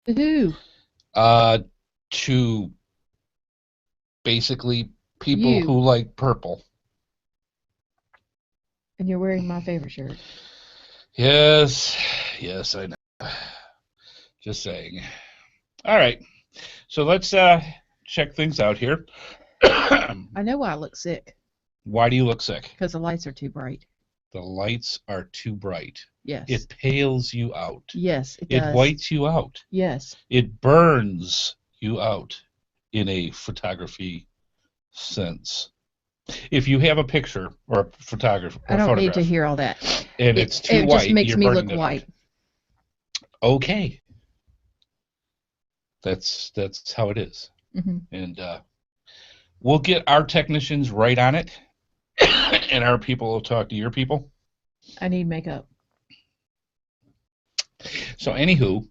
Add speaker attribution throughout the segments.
Speaker 1: Who?
Speaker 2: To basically people
Speaker 1: You.
Speaker 2: who like purple.
Speaker 1: And you're wearing my favorite shirt.
Speaker 2: Yes, I know. Just saying. All right, so let's check things out here.
Speaker 1: I know why I look sick.
Speaker 2: Why do you look sick?
Speaker 1: Because the lights are too bright.
Speaker 2: The lights are too bright.
Speaker 1: Yes.
Speaker 2: It pales you out.
Speaker 1: Yes, it does.
Speaker 2: It whites you out.
Speaker 1: Yes.
Speaker 2: It burns you out in a photography sense. If you have a picture or a photograph,
Speaker 1: I don't need to hear all that.
Speaker 2: And it's too white.
Speaker 1: It just makes me look white.
Speaker 2: Okay. That's how it is.
Speaker 1: Mm-hmm.
Speaker 2: And we'll get our technicians right on it, and our people will talk to your people.
Speaker 1: I need makeup.
Speaker 2: So, anywho,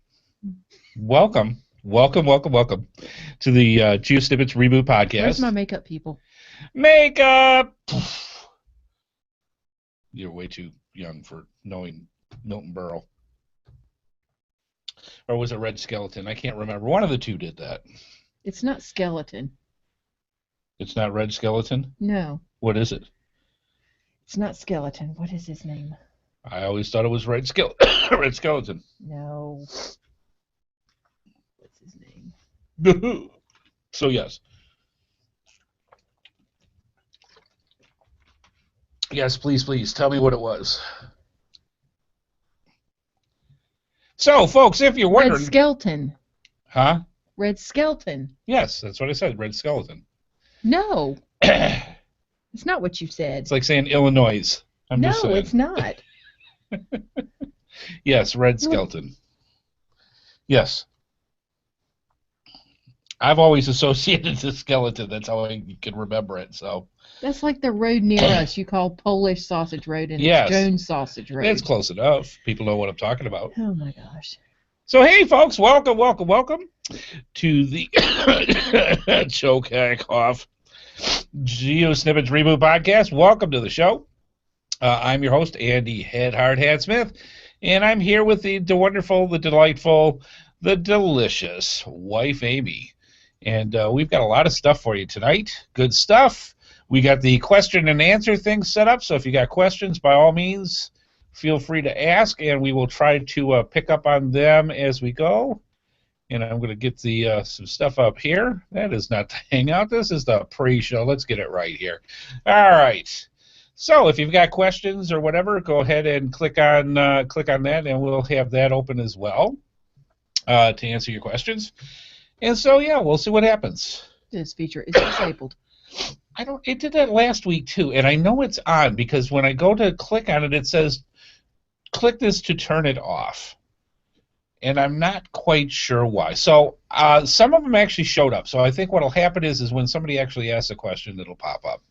Speaker 2: welcome to the GeoSnippits Reboot Podcast.
Speaker 1: Where's my makeup people?
Speaker 2: Makeup! You're way too young for knowing Milton Berle. Or was it Red Skeleton? I can't remember. One of the two did that.
Speaker 1: It's not Skeleton.
Speaker 2: It's not Red Skeleton?
Speaker 1: No.
Speaker 2: What is it?
Speaker 1: It's not Skeleton. What is his name?
Speaker 2: I always thought it was Red Skeleton.
Speaker 1: No. What's his name?
Speaker 2: So, yes. Yes, please. Tell me what it was. So, folks, if you're wondering...
Speaker 1: Red Skeleton.
Speaker 2: Huh?
Speaker 1: Red Skeleton.
Speaker 2: Yes, that's what I said, Red Skeleton.
Speaker 1: No. It's not what you said.
Speaker 2: It's like saying Illinois. I'm just saying.
Speaker 1: No, it's not.
Speaker 2: Yes, Red Skeleton. Yes. I've always associated the skeleton. That's how I can remember it. So
Speaker 1: that's like the road near us you call Polish Sausage Road, and
Speaker 2: yes.
Speaker 1: It's Jones Sausage Road.
Speaker 2: It's close enough. People know what I'm talking about.
Speaker 1: Oh my gosh.
Speaker 2: So hey folks, welcome to the choke off GeoSnippits Reboot Podcast. Welcome to the show. I'm your host, Andy HeadHardHat Smith, and I'm here with the wonderful, the delightful, the delicious wife, Amy. And we've got a lot of stuff for you tonight. Good stuff. We got the question and answer thing set up, so if you got questions, by all means, feel free to ask, and we will try to pick up on them as we go. And I'm going to get the some stuff up here. That is not the hangout. This is the pre-show. Let's get it right here. All right. So if you've got questions or whatever, go ahead and click on that, and we'll have that open as well to answer your questions. And so, yeah, we'll see what happens.
Speaker 1: This feature is disabled.
Speaker 2: It did that last week, too, and I know it's on because when I go to click on it, it says, click this to turn it off. And I'm not quite sure why. So some of them actually showed up. So I think what will happen is when somebody actually asks a question, it'll pop up.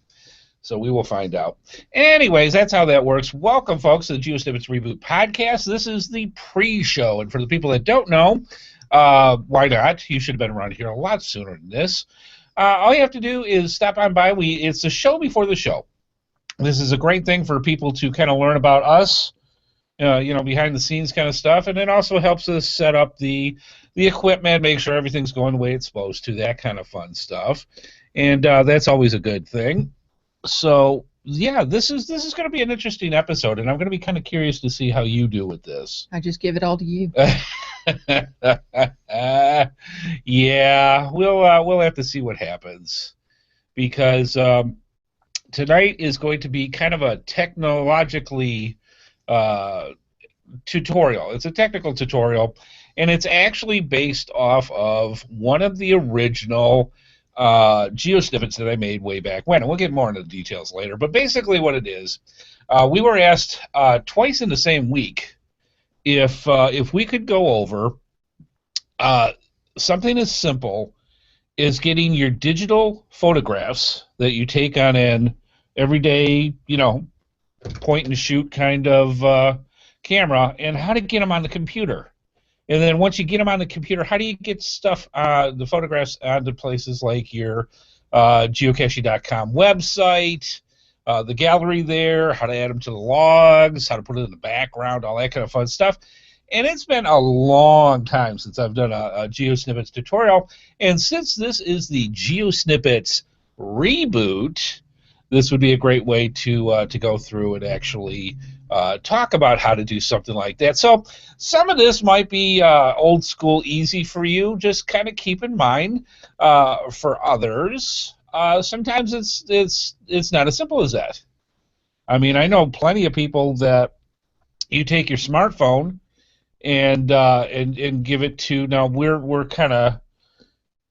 Speaker 2: So we will find out. Anyways, that's how that works. Welcome, folks, to the GeoSnippits Reboot Podcast. This is the pre-show. And for the people that don't know, why not? You should have been around here a lot sooner than this. All you have to do is stop on by. It's a show before the show. This is a great thing for people to kind of learn about us, behind the scenes kind of stuff, and it also helps us set up the equipment, make sure everything's going the way it's supposed to, that kind of fun stuff. And that's always a good thing. So, yeah, this is going to be an interesting episode, and I'm going to be kind of curious to see how you do with this.
Speaker 1: I just give it all to you.
Speaker 2: Yeah, we'll have to see what happens, because tonight is going to be kind of a technologically tutorial. It's a technical tutorial, and it's actually based off of one of the original GeoSnippets that I made way back when, and we'll get more into the details later. But basically what it is, we were asked twice in the same week if we could go over something as simple as getting your digital photographs that you take on an everyday, point and shoot kind of camera, and how to get them on the computer. And then once you get them on the computer, how do you get stuff, the photographs, onto places like your geocaching.com website, the gallery there, how to add them to the logs, how to put it in the background, all that kind of fun stuff. And it's been a long time since I've done a GeoSnippits tutorial. And since this is the GeoSnippits Reboot, this would be a great way to go through and actually talk about how to do something like that. So some of this might be old school easy for you. Just kind of keep in mind for others, sometimes it's not as simple as that. I mean, I know plenty of people that you take your smartphone and give it to. Now we're kind of,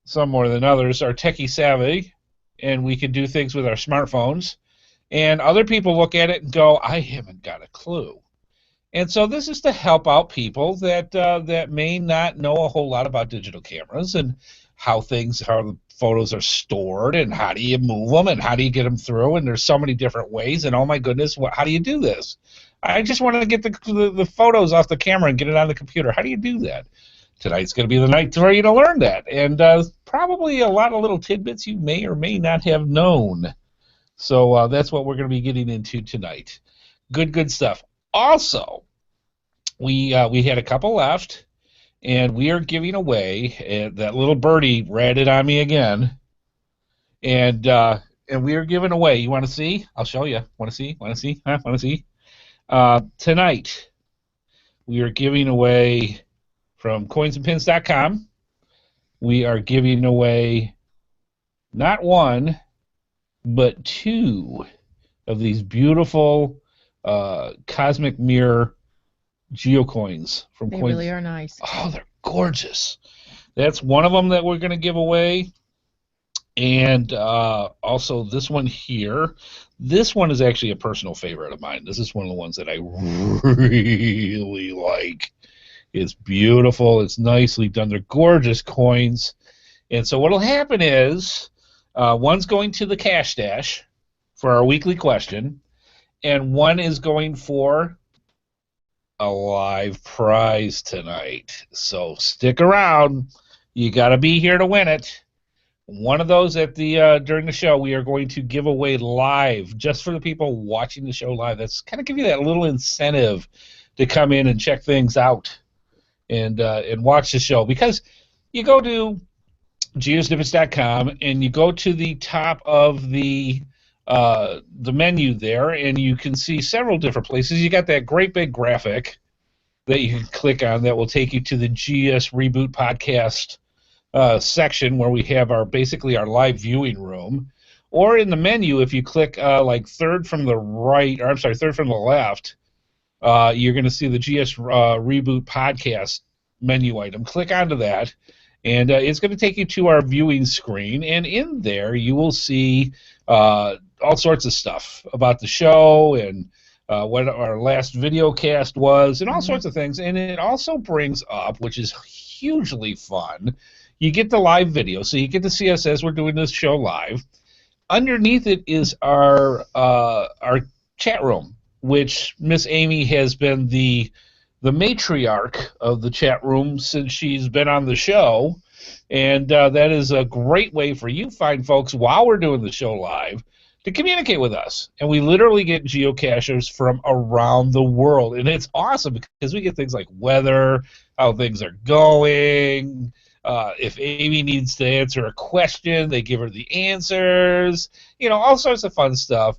Speaker 2: some more than others, are techie savvy, and we can do things with our smartphones. And other people look at it and go, I haven't got a clue. And so this is to help out people that may not know a whole lot about digital cameras and how the photos are stored and how do you move them and how do you get them through. And there's so many different ways. And oh my goodness, how do you do this? I just want to get the photos off the camera and get it on the computer. How do you do that? Tonight's going to be the night for you to learn that. And probably a lot of little tidbits you may or may not have known. So that's what we're going to be getting into tonight. Good stuff. Also, we had a couple left, and we are giving away, that little birdie ratted on me again, and we are giving away. You want to see? I'll show you. Want to see? Want to see? Huh? Want to see? Tonight, we are giving away from coinsandpins.com. We are giving away not one, but two of these beautiful cosmic mirror geocoins from
Speaker 1: They
Speaker 2: Coins.
Speaker 1: really are nice.
Speaker 2: Oh, they're gorgeous. That's one of them that we're going to give away. And also this one here. This one is actually a personal favorite of mine. This is one of the ones that I really like. It's beautiful. It's nicely done. They're gorgeous coins. And so what will happen is one's going to the cash stash for our weekly question, and one is going for a live prize tonight. So stick around. You got to be here to win it. One of those at the during the show we are going to give away live, just for the people watching the show live. That's kind of give you that little incentive to come in and check things out and watch the show, because you go to geosnippits.com and you go to the top of the menu there, and you can see several different places. You got that great big graphic that you can click on that will take you to the GS Reboot Podcast section, where we have basically our live viewing room. Or in the menu, if you click like third from the left, you're going to see the GS Reboot Podcast menu item. Click onto that, and it's going to take you to our viewing screen. And in there, you will see all sorts of stuff about the show and what our last video cast was and all sorts of things. And it also brings up, which is hugely fun, you get the live video, so you get to see us as we're doing this show live. Underneath it is our chat room, which Miss Amy has been the matriarch of the chat room since she's been on the show, and that is a great way for you fine folks, while we're doing the show live, to communicate with us. And we literally get geocachers from around the world, and it's awesome because we get things like weather, how things are going. If Amy needs to answer a question, they give her the answers. All sorts of fun stuff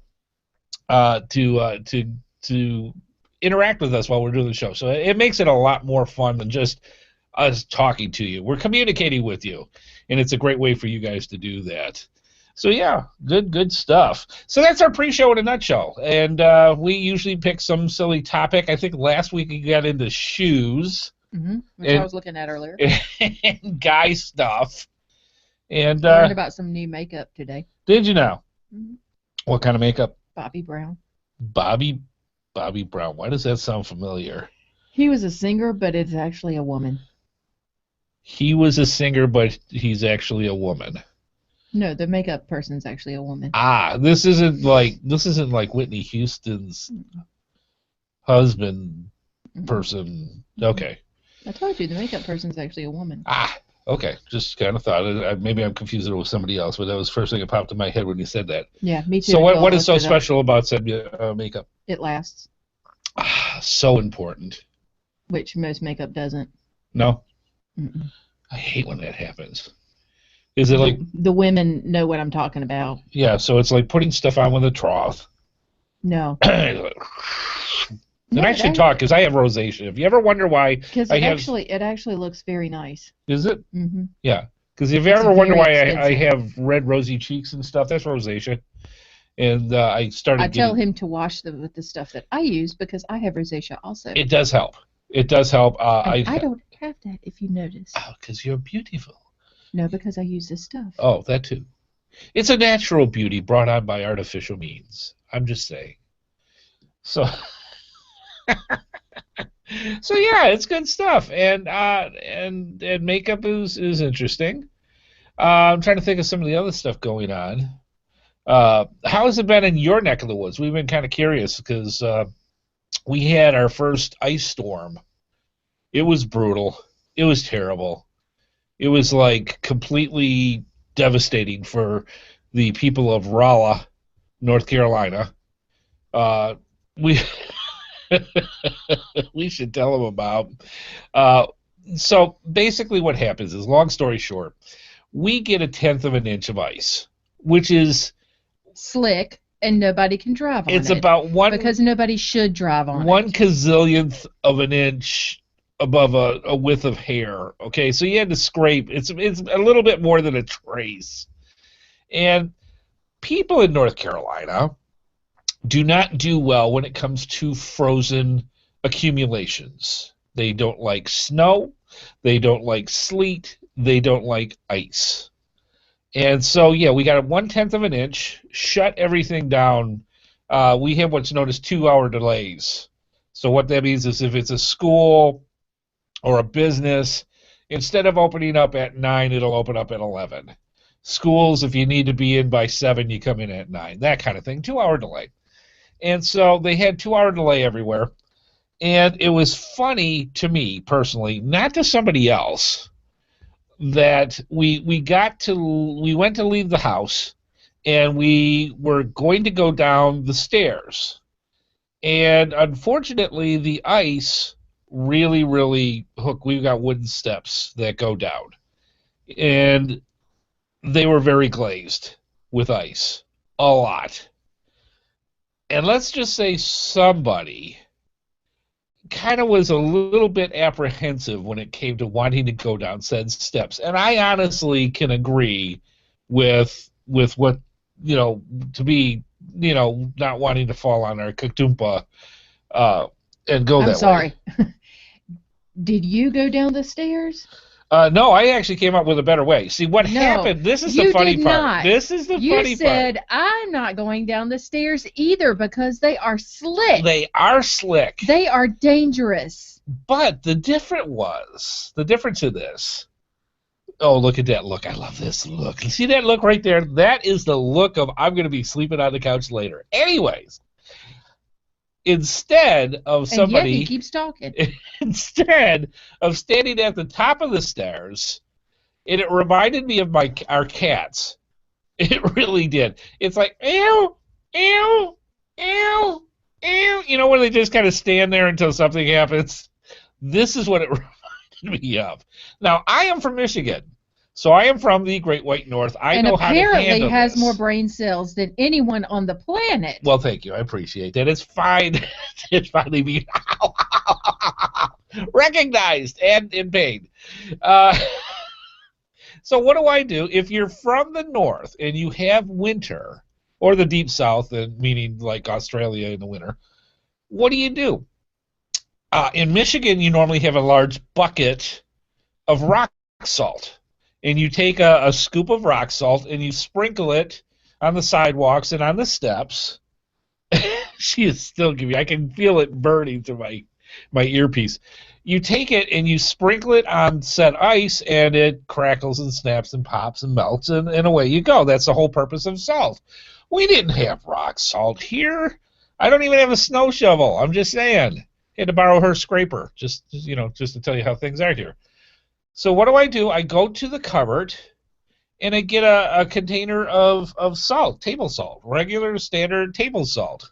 Speaker 2: to interact with us while we're doing the show. So it makes it a lot more fun than just us talking to you. We're communicating with you, and it's a great way for you guys to do that. So yeah, good stuff. So that's our pre-show in a nutshell. And we usually pick some silly topic. I think last week we got into shoes.
Speaker 1: Which I was looking at earlier.
Speaker 2: And guy stuff. And
Speaker 1: I learned about some new makeup today.
Speaker 2: Did you know? What kind of makeup?
Speaker 1: Bobby Brown.
Speaker 2: Bobby Brown. Why does that sound familiar?
Speaker 1: He was a singer, but it's actually a woman.
Speaker 2: He was a singer, but he's actually a woman.
Speaker 1: No, the makeup person's actually a woman.
Speaker 2: This isn't like Whitney Houston's husband person. Okay.
Speaker 1: I told you, the makeup person's actually a woman.
Speaker 2: Okay. Just kind of thought. Maybe I'm confusing it with somebody else, but that was the first thing that popped in my head when you said that.
Speaker 1: Yeah, me too.
Speaker 2: So what is so special about said makeup?
Speaker 1: It lasts.
Speaker 2: So important.
Speaker 1: which most makeup doesn't.
Speaker 2: No?
Speaker 1: Mm-mm.
Speaker 2: I hate when that happens. Is it like...
Speaker 1: The women know what I'm talking about.
Speaker 2: Yeah, so it's like putting stuff on with a trough.
Speaker 1: No.
Speaker 2: And I should talk because I have rosacea. If you ever wonder why I have...
Speaker 1: it actually looks very nice.
Speaker 2: Is it?
Speaker 1: Mm-hmm.
Speaker 2: Yeah. Because if you ever wonder why I have red rosy cheeks and stuff, that's rosacea. And I tell
Speaker 1: him to wash them with the stuff that I use because I have rosacea also.
Speaker 2: It does help. It does help.
Speaker 1: I don't have that, if you notice.
Speaker 2: Oh, because you're beautiful.
Speaker 1: No, because I use this stuff.
Speaker 2: Oh, that too. It's a natural beauty brought on by artificial means. I'm just saying. So... So yeah, it's good stuff, and makeup is interesting. I'm trying to think of some of the other stuff going on. How has it been in your neck of the woods? We've been kind of curious because we had our first ice storm. It was brutal. It was terrible. It was like completely devastating for the people of Raleigh, North Carolina. We we should tell them about. So basically what happens is, long story short, we get 1/10 of an inch of ice, which is
Speaker 1: slick, and nobody can drive on it.
Speaker 2: It's about
Speaker 1: because nobody should drive on it.
Speaker 2: 1/1,000th of an inch above a width of hair. Okay, so you had to scrape. It's a little bit more than a trace. And people in North Carolina do not do well when it comes to frozen accumulations. They don't like snow. They don't like sleet. They don't like ice. And so, yeah, we got 1/10 of an inch, shut everything down. We have what's known as 2-hour delays. So what that means is if it's a school or a business, instead of opening up at 9, it'll open up at 11. Schools, if you need to be in by 7, you come in at 9. That kind of thing, 2-hour delay. And so they had 2-hour delay everywhere. And it was funny to me personally, not to somebody else, that we went to leave the house, and we were going to go down the stairs. And unfortunately, the ice really, really hooked. We've got wooden steps that go down. And they were very glazed with ice. A lot. And let's just say somebody kind of was a little bit apprehensive when it came to wanting to go down said steps. And I honestly can agree with what, to be, not wanting to fall on our katumpa and go that way.
Speaker 1: I'm sorry. Did you go down the stairs?
Speaker 2: No, I actually came up with a better way. See, what happened, this is the funny part.
Speaker 1: Not.
Speaker 2: This is the funny part.
Speaker 1: You said, I'm not going down the stairs either because they are slick.
Speaker 2: They are slick.
Speaker 1: They are dangerous.
Speaker 2: But the difference in this, oh, look at that look. I love this look. You see that look right there? That is the look of I'm going to be sleeping on the couch later. Anyways, instead of somebody...
Speaker 1: And yet he keeps talking.
Speaker 2: Instead of standing at the top of the stairs, it reminded me of our cats. It really did. It's like, ew, ew, ew, ew. You know, when they just kind of stand there until something happens? This is what it reminded me of. Now, I am from Michigan. So I am from the Great White North. I know how to handle this. And apparently has more brain cells than anyone on the planet. Well, thank you. I appreciate that. It's fine. It's finally being recognized and in pain. So what do I do? If you're from the north and you have winter, or the deep south, meaning like Australia in the winter, what do you do? In Michigan, you normally have a large bucket of rock salt. And you take a scoop of rock salt and you sprinkle it on the sidewalks and on the steps. She is still giving me, I can feel it burning through my earpiece. You take it and you sprinkle it on said ice, and it crackles and snaps and pops and melts, and away you go. That's the whole purpose of salt. We didn't have rock salt here. I don't even have a snow shovel. I'm just saying. Had to borrow her scraper, just to tell you how things are here. So what do? I go to the cupboard, and I get a container of salt, table salt, regular standard table salt.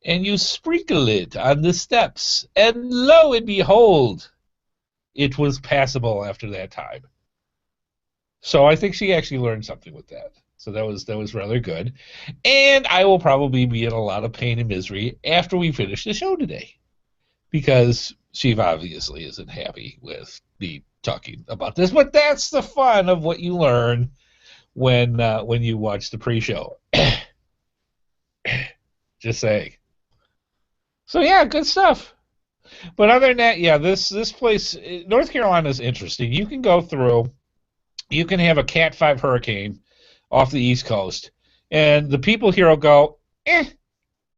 Speaker 2: and you sprinkle it on the steps, and lo and behold, it was passable after that time. So I think she actually learned something with that. So that was rather good. And I will probably be in a lot of pain and misery after we finish the show today, because she obviously isn't happy with me talking about this. But that's the fun of what you learn when you watch the pre-show. Just saying. So yeah, good stuff. But other than that, yeah, this place, North Carolina, is interesting. You can go through, you can have a Cat 5 hurricane off the East Coast, and the people here will go,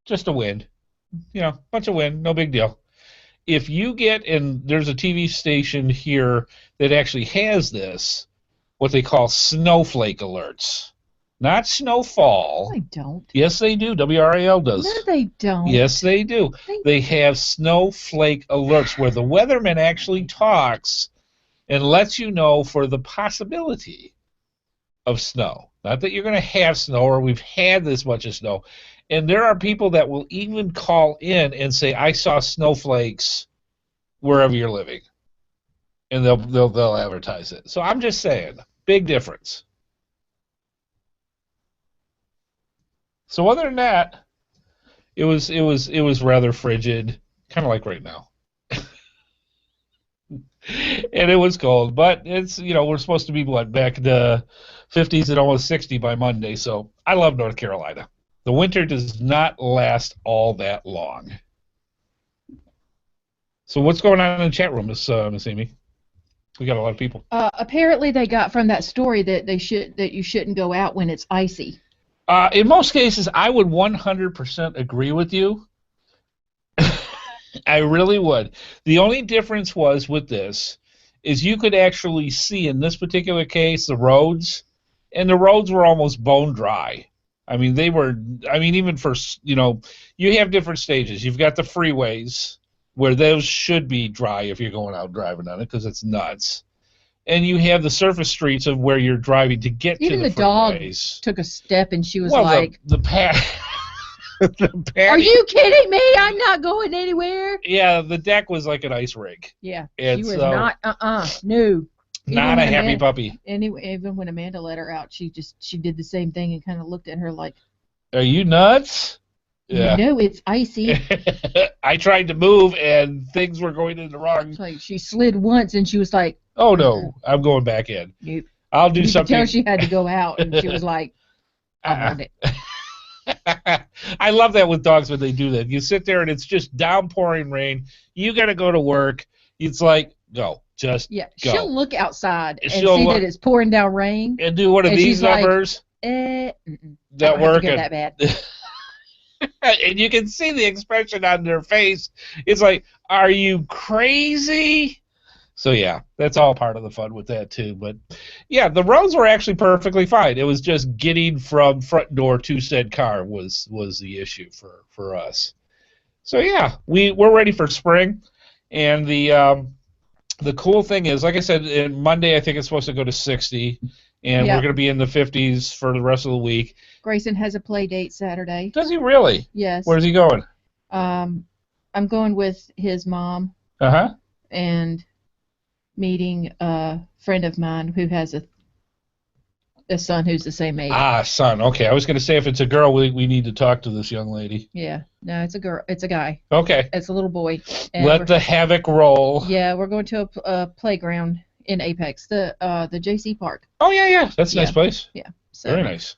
Speaker 2: just a wind. Bunch of wind, no big deal. If you get, and there's a TV station here that actually has this, what they call snowflake alerts. Not snowfall.
Speaker 1: They don't.
Speaker 2: Yes, they do. WRAL does.
Speaker 1: No, they don't.
Speaker 2: Yes, they do. They have snowflake alerts where the weatherman actually talks and lets you know for the possibility of snow. Not that you're going to have snow or we've had this much of snow. And there are people that will even call in and say, I saw snowflakes wherever you're living. And they'll advertise it. So I'm just saying, big difference. So other than that, it was rather frigid, kind of like right now. And it was cold, but it's, we're supposed to be back in the 50s and almost 60 by Monday. So I love North Carolina. The winter does not last all that long. So what's going on in the chat room, Miss Amy? We got a lot of people.
Speaker 1: Apparently, they got from that story that you shouldn't go out when it's icy.
Speaker 2: In most cases, I would 100% agree with you. I really would. The only difference was with this is you could actually see in this particular case the roads, and the roads were almost bone dry. I mean, even for, you have different stages. You've got the freeways where those should be dry if you're going out driving on it because it's nuts. And you have the surface streets of where you're driving to get
Speaker 1: even
Speaker 2: to the freeways.
Speaker 1: Dog took a step and she was like,
Speaker 2: the patio.
Speaker 1: Are you kidding me? I'm not going anywhere.
Speaker 2: Yeah, the deck was like an ice rink.
Speaker 1: Yeah,
Speaker 2: and
Speaker 1: she was not, no.
Speaker 2: Not a happy puppy.
Speaker 1: Anyway, even when Amanda let her out, she did the same thing and kind of looked at her like,
Speaker 2: are you nuts?
Speaker 1: Yeah. No, it's icy.
Speaker 2: I tried to move and things were going in the wrong.
Speaker 1: Like she slid once and she was like,
Speaker 2: oh no, I'm going back in.
Speaker 1: Nope.
Speaker 2: I'll do something.
Speaker 1: You could tell she had to go out and she was like, I want it.
Speaker 2: I love that with dogs when they do that. You sit there and it's just downpouring rain. You got to go to work. It's like, go. Just go.
Speaker 1: She'll look outside and see that it's pouring down rain.
Speaker 2: And do one of these numbers.
Speaker 1: Like,
Speaker 2: that work.
Speaker 1: That bad.
Speaker 2: And you can see the expression on their face. It's like, are you crazy? So, yeah, that's all part of the fun with that, too. But, yeah, the roads were actually perfectly fine. It was just getting from front door to said car was the issue for us. So, yeah, we're ready for spring. And the cool thing is, like I said, Monday I think it's supposed to go to 60. And we're going to be in the 50s for the rest of the week.
Speaker 1: Grayson has a play date Saturday.
Speaker 2: Does he really?
Speaker 1: Yes.
Speaker 2: Where's he going?
Speaker 1: I'm going with his mom.
Speaker 2: Uh-huh.
Speaker 1: And meeting a friend of mine who has a son who's the same age.
Speaker 2: Ah, son. Okay. I was going to say if it's a girl, we need to talk to this young lady.
Speaker 1: Yeah. No, it's a girl. It's a guy.
Speaker 2: Okay.
Speaker 1: It's a little boy. And
Speaker 2: let the havoc roll.
Speaker 1: Yeah, we're going to a playground in Apex, the JC Park.
Speaker 2: Oh, yeah. That's a nice place.
Speaker 1: Yeah. So,
Speaker 2: very nice.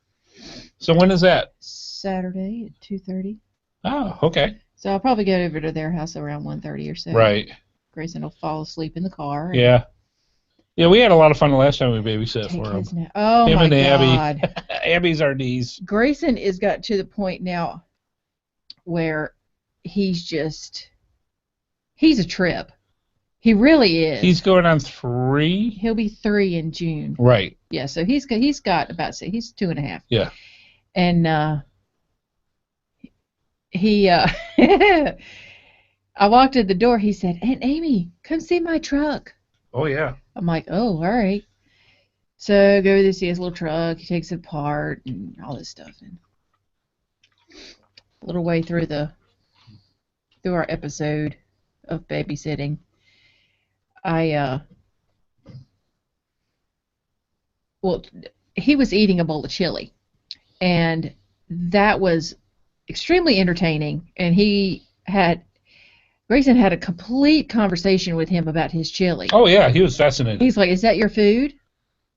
Speaker 2: So when is that?
Speaker 1: Saturday at 2:30.
Speaker 2: Oh, okay.
Speaker 1: So I'll probably get over to their house around 1:30 or so.
Speaker 2: Right.
Speaker 1: Grayson will fall asleep in the car.
Speaker 2: Yeah. Yeah, we had a lot of fun the last time we babysat for him.
Speaker 1: Oh,
Speaker 2: him
Speaker 1: my
Speaker 2: and
Speaker 1: God.
Speaker 2: Abby. Abby's our niece.
Speaker 1: Grayson has got to the point now where he's a trip. He really is.
Speaker 2: He's going on 3?
Speaker 1: He'll be 3 in June.
Speaker 2: Right.
Speaker 1: Yeah, so he's got about, he's 2.5.
Speaker 2: Yeah.
Speaker 1: And I walked in the door, he said, Aunt Amy, come see my truck.
Speaker 2: Oh, yeah.
Speaker 1: I'm like, oh, all right. So go to see his little truck, he takes it apart and all this stuff. And a little way through the through our episode of babysitting, well, he was eating a bowl of chili, and that was extremely entertaining. And Grayson had a complete conversation with him about his chili.
Speaker 2: Oh yeah, he was fascinated.
Speaker 1: He's like, "Is that your food?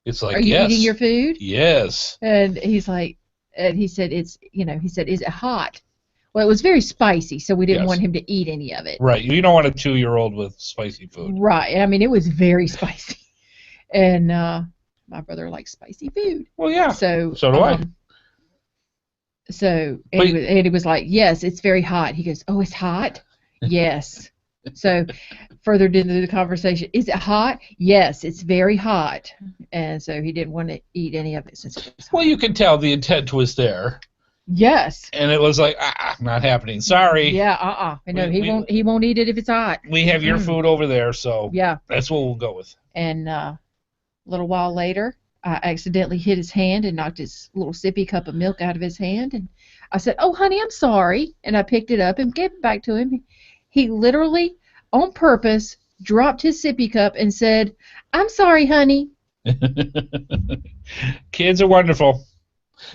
Speaker 2: It's like,
Speaker 1: are you
Speaker 2: yes.
Speaker 1: eating your food?"
Speaker 2: Yes.
Speaker 1: And he's like, and he said, "It's, he said, is it hot?" Well, it was very spicy, so we didn't want him to eat any of it.
Speaker 2: Right. You don't want a 2-year-old with spicy food.
Speaker 1: Right. I mean, it was very spicy. And my brother likes spicy food.
Speaker 2: Well, yeah. So do I.
Speaker 1: So, and he was like, "Yes, it's very hot." He goes, "Oh, it's hot?" "Yes." So, further into the conversation, "Is it hot?" "Yes, it's very hot." And so he didn't want to eat any of it since it was hot.
Speaker 2: Well, you can tell the intent was there.
Speaker 1: Yes.
Speaker 2: And it was like, not happening. Sorry.
Speaker 1: Yeah, No, he won't eat it if it's hot.
Speaker 2: We have your food over there, so
Speaker 1: yeah,
Speaker 2: that's what we'll go with.
Speaker 1: And a little while later, I accidentally hit his hand and knocked his little sippy cup of milk out of his hand. And I said, "Oh, honey, I'm sorry." And I picked it up and gave it back to him. He literally, on purpose, dropped his sippy cup and said, "I'm sorry, honey."
Speaker 2: Kids are wonderful.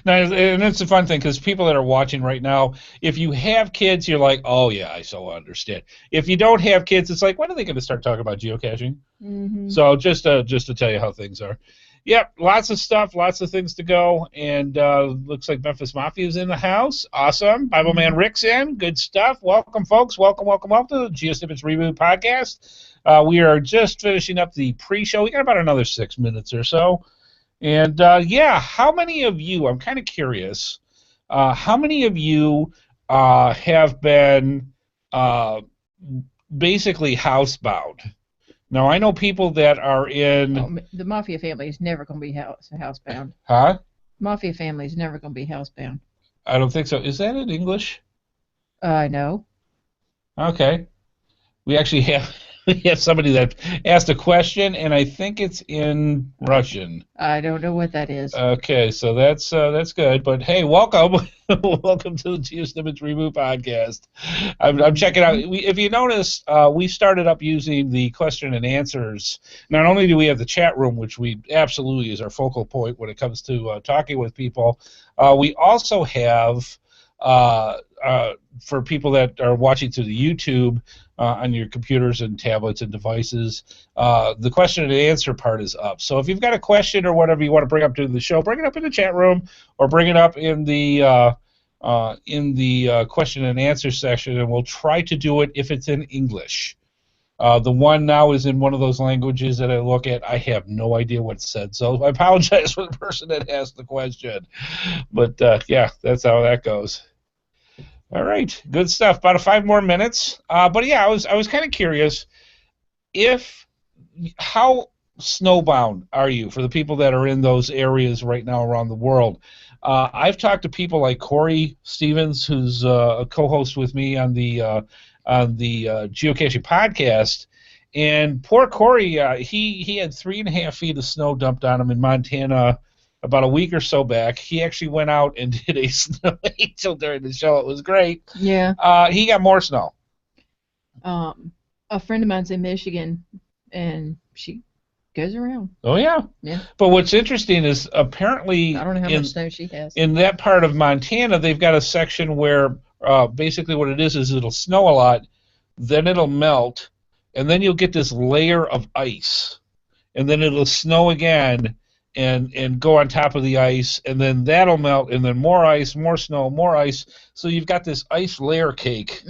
Speaker 2: Now, and it's a fun thing because people that are watching right now, if you have kids, you're like, "Oh yeah, I so understand." If you don't have kids, it's like, when are they going to start talking about geocaching?
Speaker 1: Mm-hmm.
Speaker 2: So just to tell you how things are. Yep, lots of stuff, lots of things to go, and looks like Memphis Mafia's in the house. Awesome. Bible Man Rick's in. Good stuff. Welcome, folks. Welcome to the GeoSnippits Reboot Podcast. We are just finishing up the pre-show. We got about another 6 minutes or so. And, how many of you, I'm kind of curious, how many of you have been basically housebound? Now, I know people that are in...
Speaker 1: the Mafia family is never going to be housebound.
Speaker 2: Huh?
Speaker 1: Mafia family is never going to be housebound.
Speaker 2: I don't think so. Is that in English?
Speaker 1: No.
Speaker 2: Okay. We actually have somebody that asked a question, and I think it's in Russian.
Speaker 1: I don't know what that is.
Speaker 2: Okay, so that's good. But hey, welcome, welcome to the GeoSnippits Reboot Podcast. I'm checking out. If you notice, we started up using the question and answers. Not only do we have the chat room, which we absolutely is our focal point when it comes to talking with people, we also have. For people that are watching through the YouTube on your computers and tablets and devices, the question and answer part is up. So if you've got a question or whatever you want to bring up to the show, bring it up in the chat room or bring it up in the question and answer section, and we'll try to do it if it's in English. The one now is in one of those languages that I look at. I have no idea what it said, so I apologize for the person that asked the question. But, that's how that goes. All right, good stuff. About 5 more minutes. But yeah, I was kind of curious how snowbound are you for the people that are in those areas right now around the world? I've talked to people like Corey Stevens, who's a co-host with me on the Geocaching Podcast, and poor Corey, he had 3.5 feet of snow dumped on him in Montana about a week or so back. He actually went out and did a snow angel during the show. It was great.
Speaker 1: Yeah.
Speaker 2: He got more snow.
Speaker 1: A friend of mine's in Michigan, and she goes around.
Speaker 2: Oh, yeah.
Speaker 1: Yeah.
Speaker 2: But what's interesting is apparently
Speaker 1: I don't know how much snow she has.
Speaker 2: In that part of Montana, they've got a section where basically what it is it'll snow a lot, then it'll melt, and then you'll get this layer of ice. And then it'll snow again, and go on top of the ice, and then that'll melt, and then more ice, more snow, more ice. So you've got this ice layer cake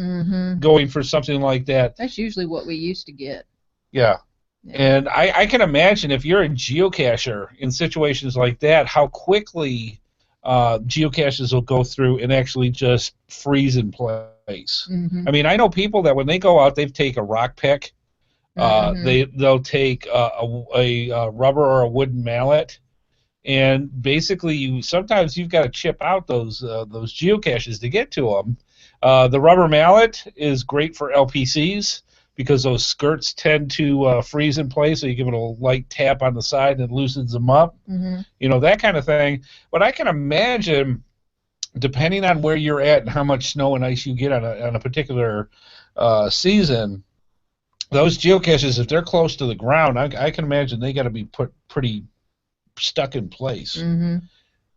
Speaker 2: going for something like that.
Speaker 1: That's usually what we used to get.
Speaker 2: Yeah. And I can imagine if you're a geocacher in situations like that, how quickly geocaches will go through and actually just freeze in place. I mean, I know people that when they go out, they take a rock pick. They'll take a rubber or a wooden mallet, and basically sometimes you've got to chip out those geocaches to get to them. The rubber mallet is great for LPCs because those skirts tend to freeze in place, so you give it a light tap on the side and it loosens them up. That kind of thing. But I can imagine, depending on where you're at and how much snow and ice you get on a particular season, those geocaches, if they're close to the ground, I can imagine they got to be put pretty stuck in place.
Speaker 1: Mm-hmm.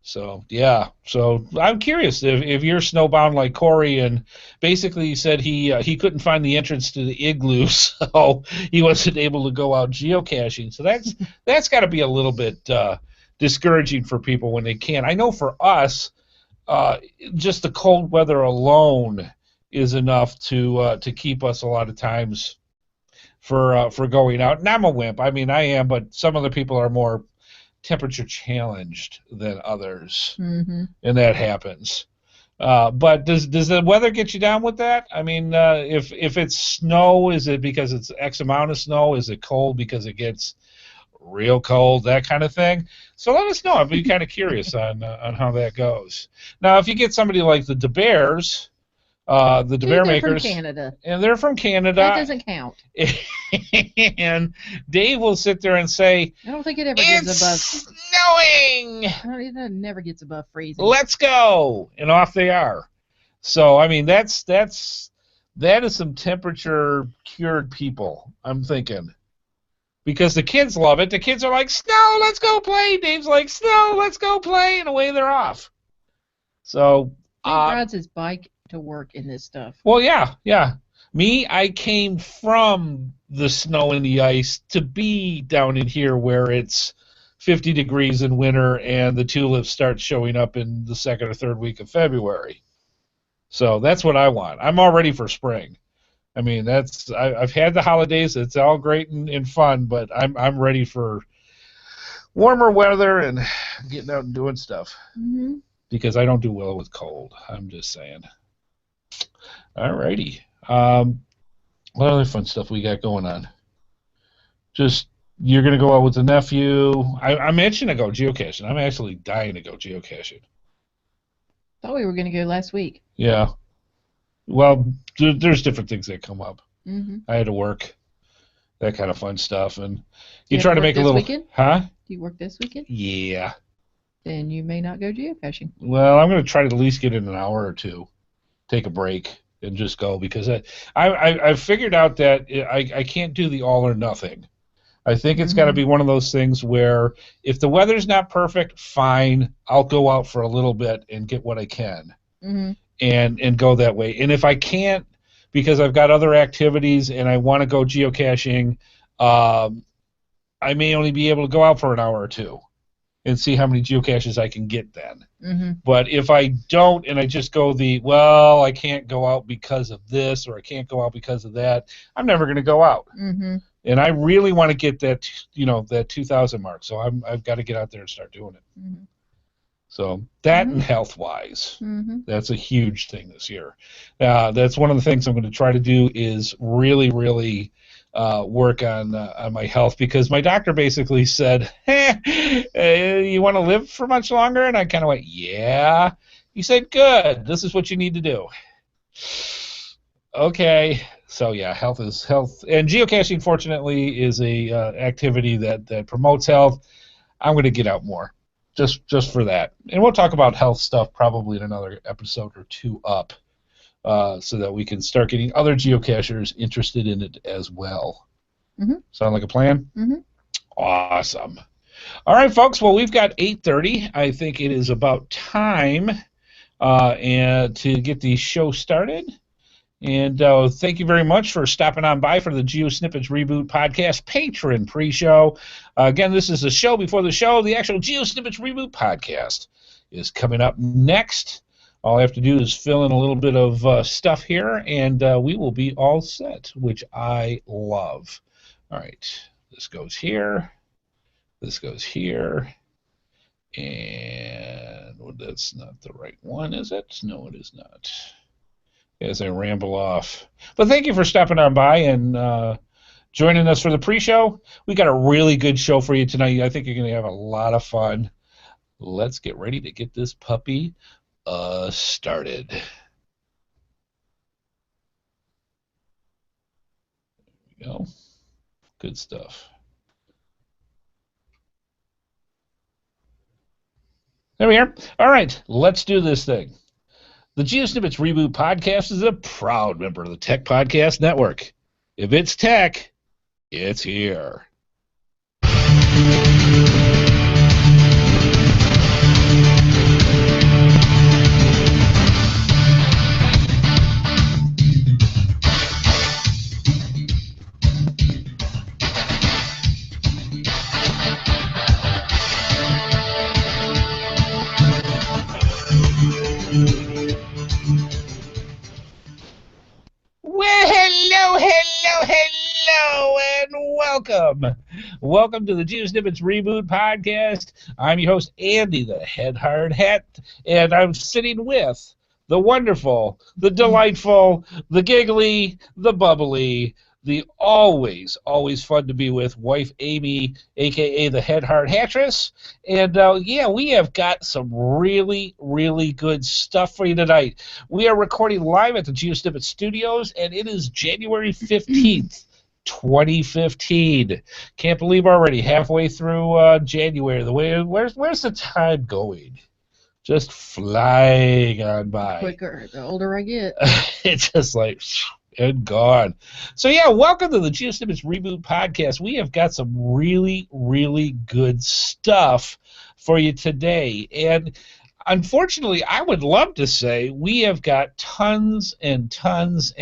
Speaker 2: So, yeah. So I'm curious if you're snowbound like Corey, and basically he said he couldn't find the entrance to the igloo, so he wasn't able to go out geocaching. So that's got to be a little bit discouraging for people when they can't. I know for us, just the cold weather alone is enough to keep us a lot of times for going out. And I'm a wimp. I mean, I am, but some other people are more temperature challenged than others,
Speaker 1: Mm-hmm.
Speaker 2: and that happens. But does the weather get you down with that? I mean, if it's snow, is it because it's X amount of snow? Is it cold because it gets real cold? That kind of thing. So let us know. I'd be kind of curious on how that goes. Now, if you get somebody like the DeBears, the DeBear makers,
Speaker 1: from Canada.
Speaker 2: And they're from Canada.
Speaker 1: That doesn't count.
Speaker 2: And Dave will sit there and say,
Speaker 1: I don't think it ever gets above
Speaker 2: snowing.
Speaker 1: It never gets above freezing.
Speaker 2: Let's go, and off they are. So I mean, that is some temperature cured people, I'm thinking, because the kids love it. The kids are like, snow, let's go play. Dave's like, snow, let's go play, and away they're off. So
Speaker 1: Dave rides his bike to work in this stuff.
Speaker 2: Well, yeah. Me, I came from the snow and the ice to be down in here where it's 50 degrees in winter and the tulips start showing up in the second or third week of February. So that's what I want. I'm all ready for spring. I mean, I've had the holidays. It's all great and fun, but I'm ready for warmer weather and getting out and doing stuff.
Speaker 1: Mm-hmm.
Speaker 2: Because I don't do well with cold. I'm just saying. All righty. What other fun stuff we got going on? Just, you're going to go out with the nephew. I'm itching to go geocaching. I'm actually dying to go geocaching.
Speaker 1: Thought we were going to go last week.
Speaker 2: Yeah. Well, there's different things that come up.
Speaker 1: Mm-hmm.
Speaker 2: I had to work, that kind of fun stuff. And
Speaker 1: you
Speaker 2: try to make a little...
Speaker 1: Weekend?
Speaker 2: Huh?
Speaker 1: Do you work this weekend?
Speaker 2: Yeah.
Speaker 1: Then you may not go geocaching.
Speaker 2: Well, I'm going to try to at least get in an hour or two, take a break, and just go, because I figured out that I can't do the all or nothing. I think it's got to be one of those things where if the weather's not perfect, fine, I'll go out for a little bit and get what I can, and go that way. And if I can't, because I've got other activities and I want to go geocaching, I may only be able to go out for an hour or two and see how many geocaches I can get then. But if I don't, and I just go I can't go out because of this, or I can't go out because of that, I'm never going to go out. And I really want to get that, that 2,000 mark. So I've got to get out there and start doing it. So that and health-wise, that's a huge thing this year. That's one of the things I'm going to try to do is really, really work on my health, because my doctor basically said, you want to live for much longer? And I kind of went, yeah. He said, good. This is what you need to do. Okay. So yeah, health is health, and geocaching, fortunately, is a activity that promotes health. I'm going to get out more, just for that, and we'll talk about health stuff probably in another episode or two up, so that we can start getting other geocachers interested in it as well. Sound like a plan? Awesome. All right, folks. Well, we've got 8:30. I think it is about time and to get the show started. And thank you very much for stopping on by for the GeoSnippits Reboot Podcast Patron pre-show. Again, this is the show before the show. The actual GeoSnippits Reboot Podcast is coming up next. All I have to do is fill in a little bit of stuff here, and we will be all set, which I love. All right, this goes here. This goes here. And that's not the right one, is it? No, it is not. As I ramble off. But thank you for stopping on by and joining us for the pre-show. We got a really good show for you tonight. I think you're going to have a lot of fun. Let's get ready to get this puppy started. There we go. Good stuff. There we are. All right, let's do this thing. The GeoSnippits Reboot Podcast is a proud member of the Tech Podcast Network. If it's tech, it's here. Hello, and welcome. Welcome to the GeoSnippits Reboot Podcast. I'm your host, Andy, the HeadHardHat, and I'm sitting with the wonderful, the delightful, the giggly, the bubbly, the always fun to be with wife Amy, a.k.a. the HeadHardHatress. And, we have got some really good stuff for you tonight. We are recording live at the GeoSnippets Studios, and it is January 15th. 2015. Can't believe already halfway through January. Where's the time going? Just flying on by.
Speaker 1: Quicker, the older I get.
Speaker 2: It's just like and gone. So welcome to the GeoSnippits Reboot Podcast. We have got some really good stuff for you today, and unfortunately, I would love to say we have got tons and tons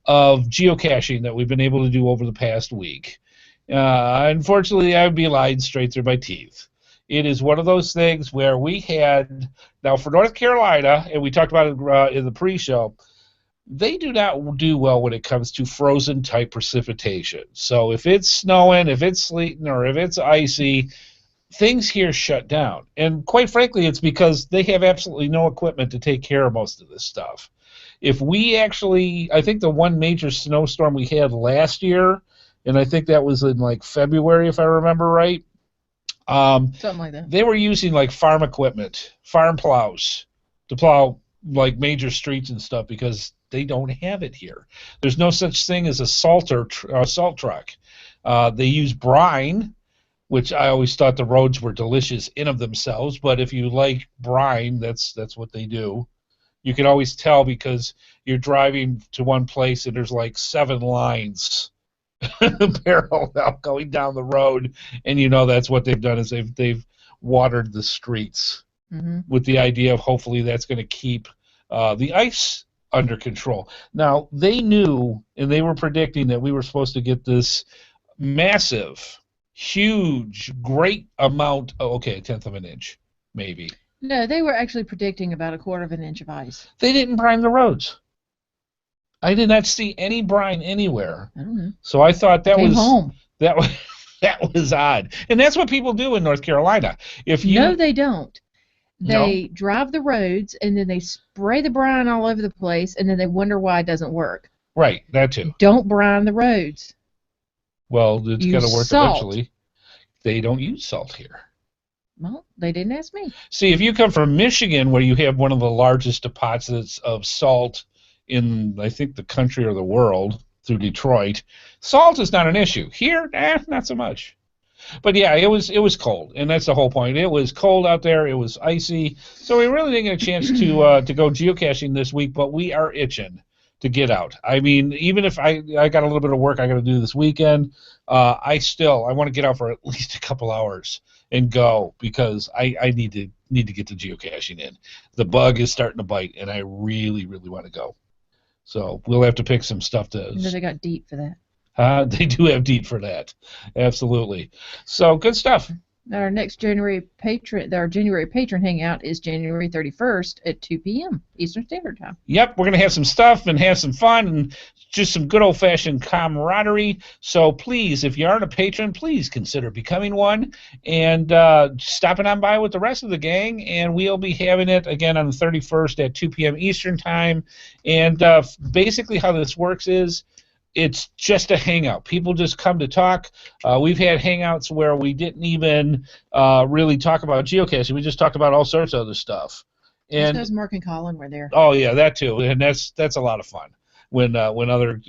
Speaker 2: of geocaching that we've been able to do over the past week. Unfortunately, I would be lying straight through my teeth. It is one of those things where we had, now for North Carolina, and we talked about it in the pre-show, they do not do well when it comes to frozen type precipitation. So if it's snowing, if it's sleeting, or if it's icy, things here shut down. And quite frankly, it's because they have absolutely no equipment to take care of most of this stuff. If we actually, I think the one major snowstorm we had last year, and I think that was in like February, if I remember right.
Speaker 1: Something like that.
Speaker 2: They were using like farm equipment, farm plows, to plow like major streets and stuff because they don't have it here. There's no such thing as a salt truck. They use brine, which I always thought the roads were delicious in of themselves, but if you like brine, that's what they do. You can always tell because you're driving to one place and there's like 7 lines parallel going down the road, and you know that's what they've done is they've watered the streets with the idea of hopefully that's going to keep the ice under control. Now, they knew and they were predicting that we were supposed to get this massive, huge, great amount of, a tenth of an inch, maybe.
Speaker 1: No, they were actually predicting about 1/4 of an inch of ice.
Speaker 2: They didn't brine the roads. I did not see any brine anywhere.
Speaker 1: I don't know.
Speaker 2: So I thought that
Speaker 1: That
Speaker 2: was odd. And that's what people do in North Carolina.
Speaker 1: No, they don't. They drive the roads and then they spray the brine all over the place and then they wonder why it doesn't work.
Speaker 2: Right, that too.
Speaker 1: Don't brine the roads.
Speaker 2: Well, it's got to work
Speaker 1: salt.
Speaker 2: eventually. They don't use salt here.
Speaker 1: Well, they didn't ask me.
Speaker 2: See, if you come from Michigan, where you have one of the largest deposits of salt in, I think, the country or the world, through Detroit, salt is not an issue. Here, not so much. But yeah, it was cold, and that's the whole point. It was cold out there. It was icy. So we really didn't get a chance to go geocaching this week, but we are itching to get out. I mean, even if I got a little bit of work I got to do this weekend, I want to get out for at least a couple hours and go because I need to get the geocaching in. The bug is starting to bite, and I really want to go. So we'll have to pick some stuff to.
Speaker 1: They got deep for that.
Speaker 2: They do have deep for that, absolutely. So good stuff.
Speaker 1: Our next January patron hangout is January 31st at 2 p.m. Eastern Standard Time.
Speaker 2: Yep, we're going to have some stuff and have some fun and just some good old-fashioned camaraderie. So please, if you aren't a patron, please consider becoming one and stopping on by with the rest of the gang. And we'll be having it again on the 31st at 2 p.m. Eastern Time. And basically how this works is it's just a hangout. People just come to talk. We've had hangouts where we didn't even really talk about geocaching. We just talked about all sorts of other stuff. And
Speaker 1: because Mark and Colin were there.
Speaker 2: Oh yeah, that too, and that's a lot of fun. when other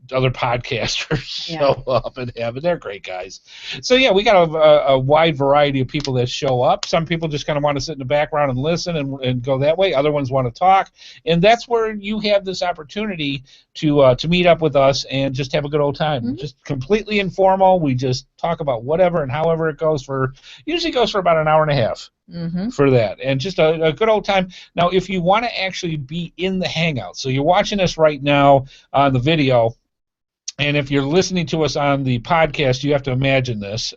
Speaker 2: podcasters show up and have it. They're great guys. So yeah, we got a wide variety of people that show up. Some people just kind of want to sit in the background and listen and go that way. Other ones want to talk, and that's where you have this opportunity to meet up with us and just have a good old time.
Speaker 1: Mm-hmm.
Speaker 2: Just completely informal. We just talk about whatever and however it goes usually goes for about an hour and a half.
Speaker 1: Mm-hmm.
Speaker 2: For that, and just a good old time. Now, if you want to actually be in the Hangout, so you're watching us right now on the video, and if you're listening to us on the podcast, you have to imagine this.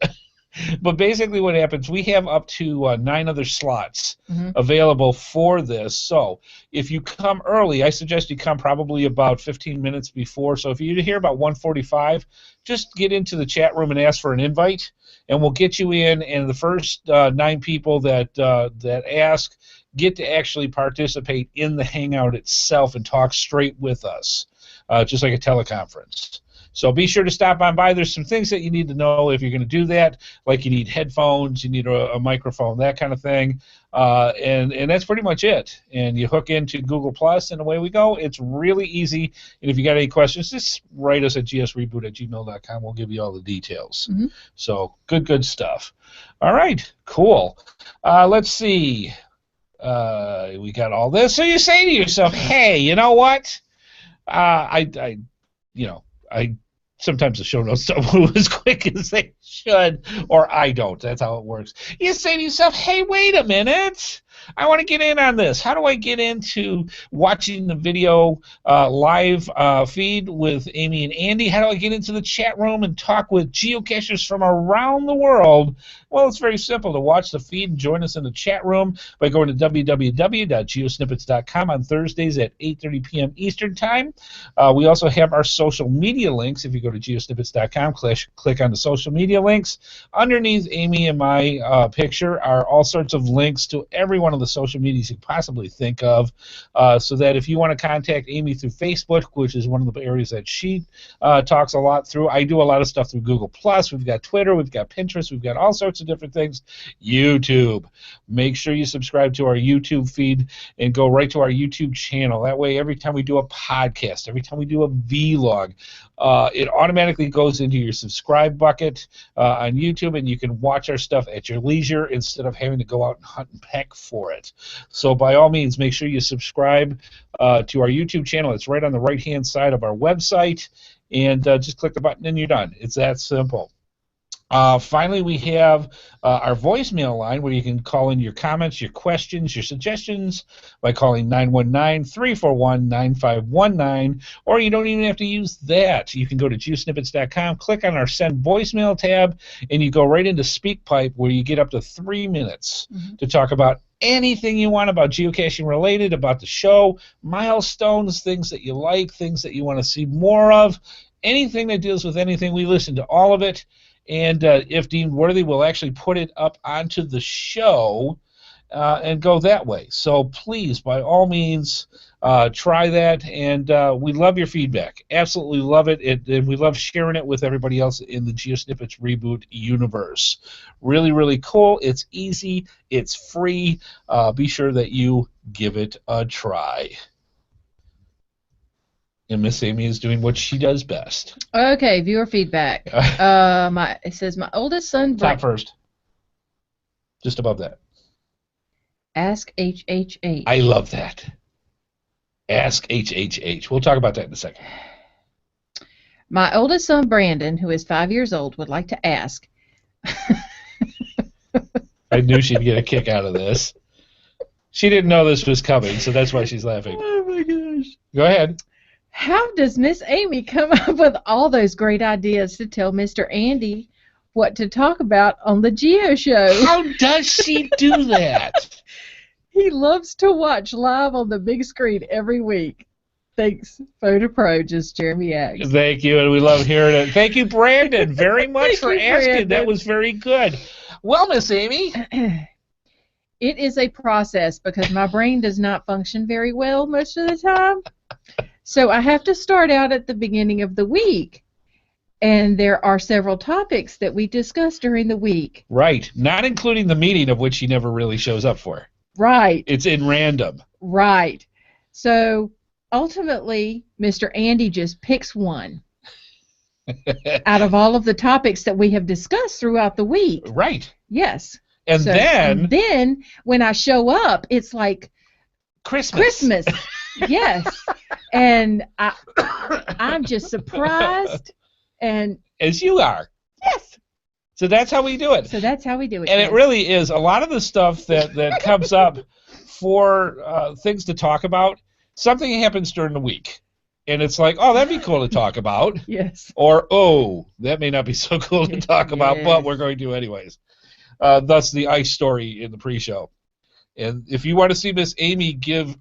Speaker 2: But basically what happens, we have up to 9 other slots available for this. So if you come early, I suggest you come probably about 15 minutes before. So if you're here about 1:45, just get into the chat room and ask for an invite, and we'll get you in. And the first 9 people that ask get to actually participate in the Hangout itself and talk straight with us, just like a teleconference. So be sure to stop on by. There's some things that you need to know if you're going to do that, like you need headphones, you need a microphone, that kind of thing, and that's pretty much it. And you hook into Google Plus, and away we go. It's really easy. And if you got any questions, just write us at gsreboot@gmail.com. We'll give you all the details.
Speaker 1: Mm-hmm.
Speaker 2: So good stuff. All right, cool. Let's see. We got all this. So you say to yourself, hey, you know what? I sometimes the show notes don't move as quick as they should, or I don't. That's how it works. You say to yourself, hey, wait a minute. I want to get in on this. How do I get into watching the video live feed with Amy and Andy? How do I get into the chat room and talk with geocachers from around the world? Well, it's very simple. To watch the feed and join us in the chat room by going to www.geosnippits.com on Thursdays at 8:30 p.m. Eastern Time. We also have our social media links. If you go to geosnippits.com, click on the social media links. Underneath Amy and my picture are all sorts of links to every one of the social medias you possibly think of, so that if you want to contact Amy through Facebook, which is one of the areas that she talks a lot through, I do a lot of stuff through Google Plus. We've got Twitter, we've got Pinterest, we've got all sorts of different things. YouTube. Make sure you subscribe to our YouTube feed and go right to our YouTube channel. That way, every time we do a podcast, every time we do a vlog, it automatically goes into your subscribe bucket on YouTube, and you can watch our stuff at your leisure instead of having to go out and hunt and peck for it. So by all means, make sure you subscribe to our YouTube channel. It's right on the right-hand side of our website, and just click the button and you're done. It's that simple. Finally, we have our voicemail line where you can call in your comments, your questions, your suggestions by calling 919-341-9519, or you don't even have to use that. You can go to geosnippits.com, click on our Send Voicemail tab, and you go right into SpeakPipe where you get up to 3 minutes to talk about anything you want about geocaching related, about the show, milestones, things that you like, things that you want to see more of, anything that deals with anything. We listen to all of it. And if deemed worthy, we'll actually put it up onto the show and go that way. So please, by all means, try that. And we love your feedback. Absolutely love it. And we love sharing it with everybody else in the GeoSnippits Reboot universe. Really, really cool. It's easy. It's free. Be sure that you give it a try. And Miss Amy is doing what she does best.
Speaker 1: Okay, viewer feedback. It says my oldest son.
Speaker 2: Top first. Just above that.
Speaker 1: Ask HHH.
Speaker 2: I love that. Ask HHH. We'll talk about that in a second.
Speaker 1: My oldest son, Brandon, who is 5 years old, would like to ask.
Speaker 2: I knew she'd get a kick out of this. She didn't know this was coming, so that's why she's laughing.
Speaker 1: Oh, my gosh.
Speaker 2: Go ahead.
Speaker 1: How does Miss Amy come up with all those great ideas to tell Mr. Andy what to talk about on the Geo Show?
Speaker 2: How does she do that?
Speaker 1: He loves to watch live on the big screen every week. Thanks, Photo Pro, just Jeremy X.
Speaker 2: Thank you, and we love hearing it. Thank you, Brandon, very much for asking.
Speaker 1: Brandon.
Speaker 2: That was very good. Well, Miss Amy.
Speaker 1: It is a process because my brain does not function very well most of the time. So I have to start out at the beginning of the week, and there are several topics that we discuss during the week.
Speaker 2: Right, not including the meeting of which she never really shows up for.
Speaker 1: Right.
Speaker 2: It's in random.
Speaker 1: Right. So ultimately, Mr. Andy just picks one out of all of the topics that we have discussed throughout the week.
Speaker 2: Right.
Speaker 1: Yes.
Speaker 2: And
Speaker 1: then when I show up, it's like Christmas. Yes. And I'm just surprised. And
Speaker 2: as you are.
Speaker 1: Yes.
Speaker 2: So that's how we do it.
Speaker 1: And
Speaker 2: yes. It really is. A lot of the stuff that comes up for things to talk about, something happens during the week. And it's like, oh, that'd be cool to talk about.
Speaker 1: Yes.
Speaker 2: Or, oh, that may not be so cool to talk about, but we're going to anyways. Thus the ice story in the pre-show. And if you want to see Miss Amy give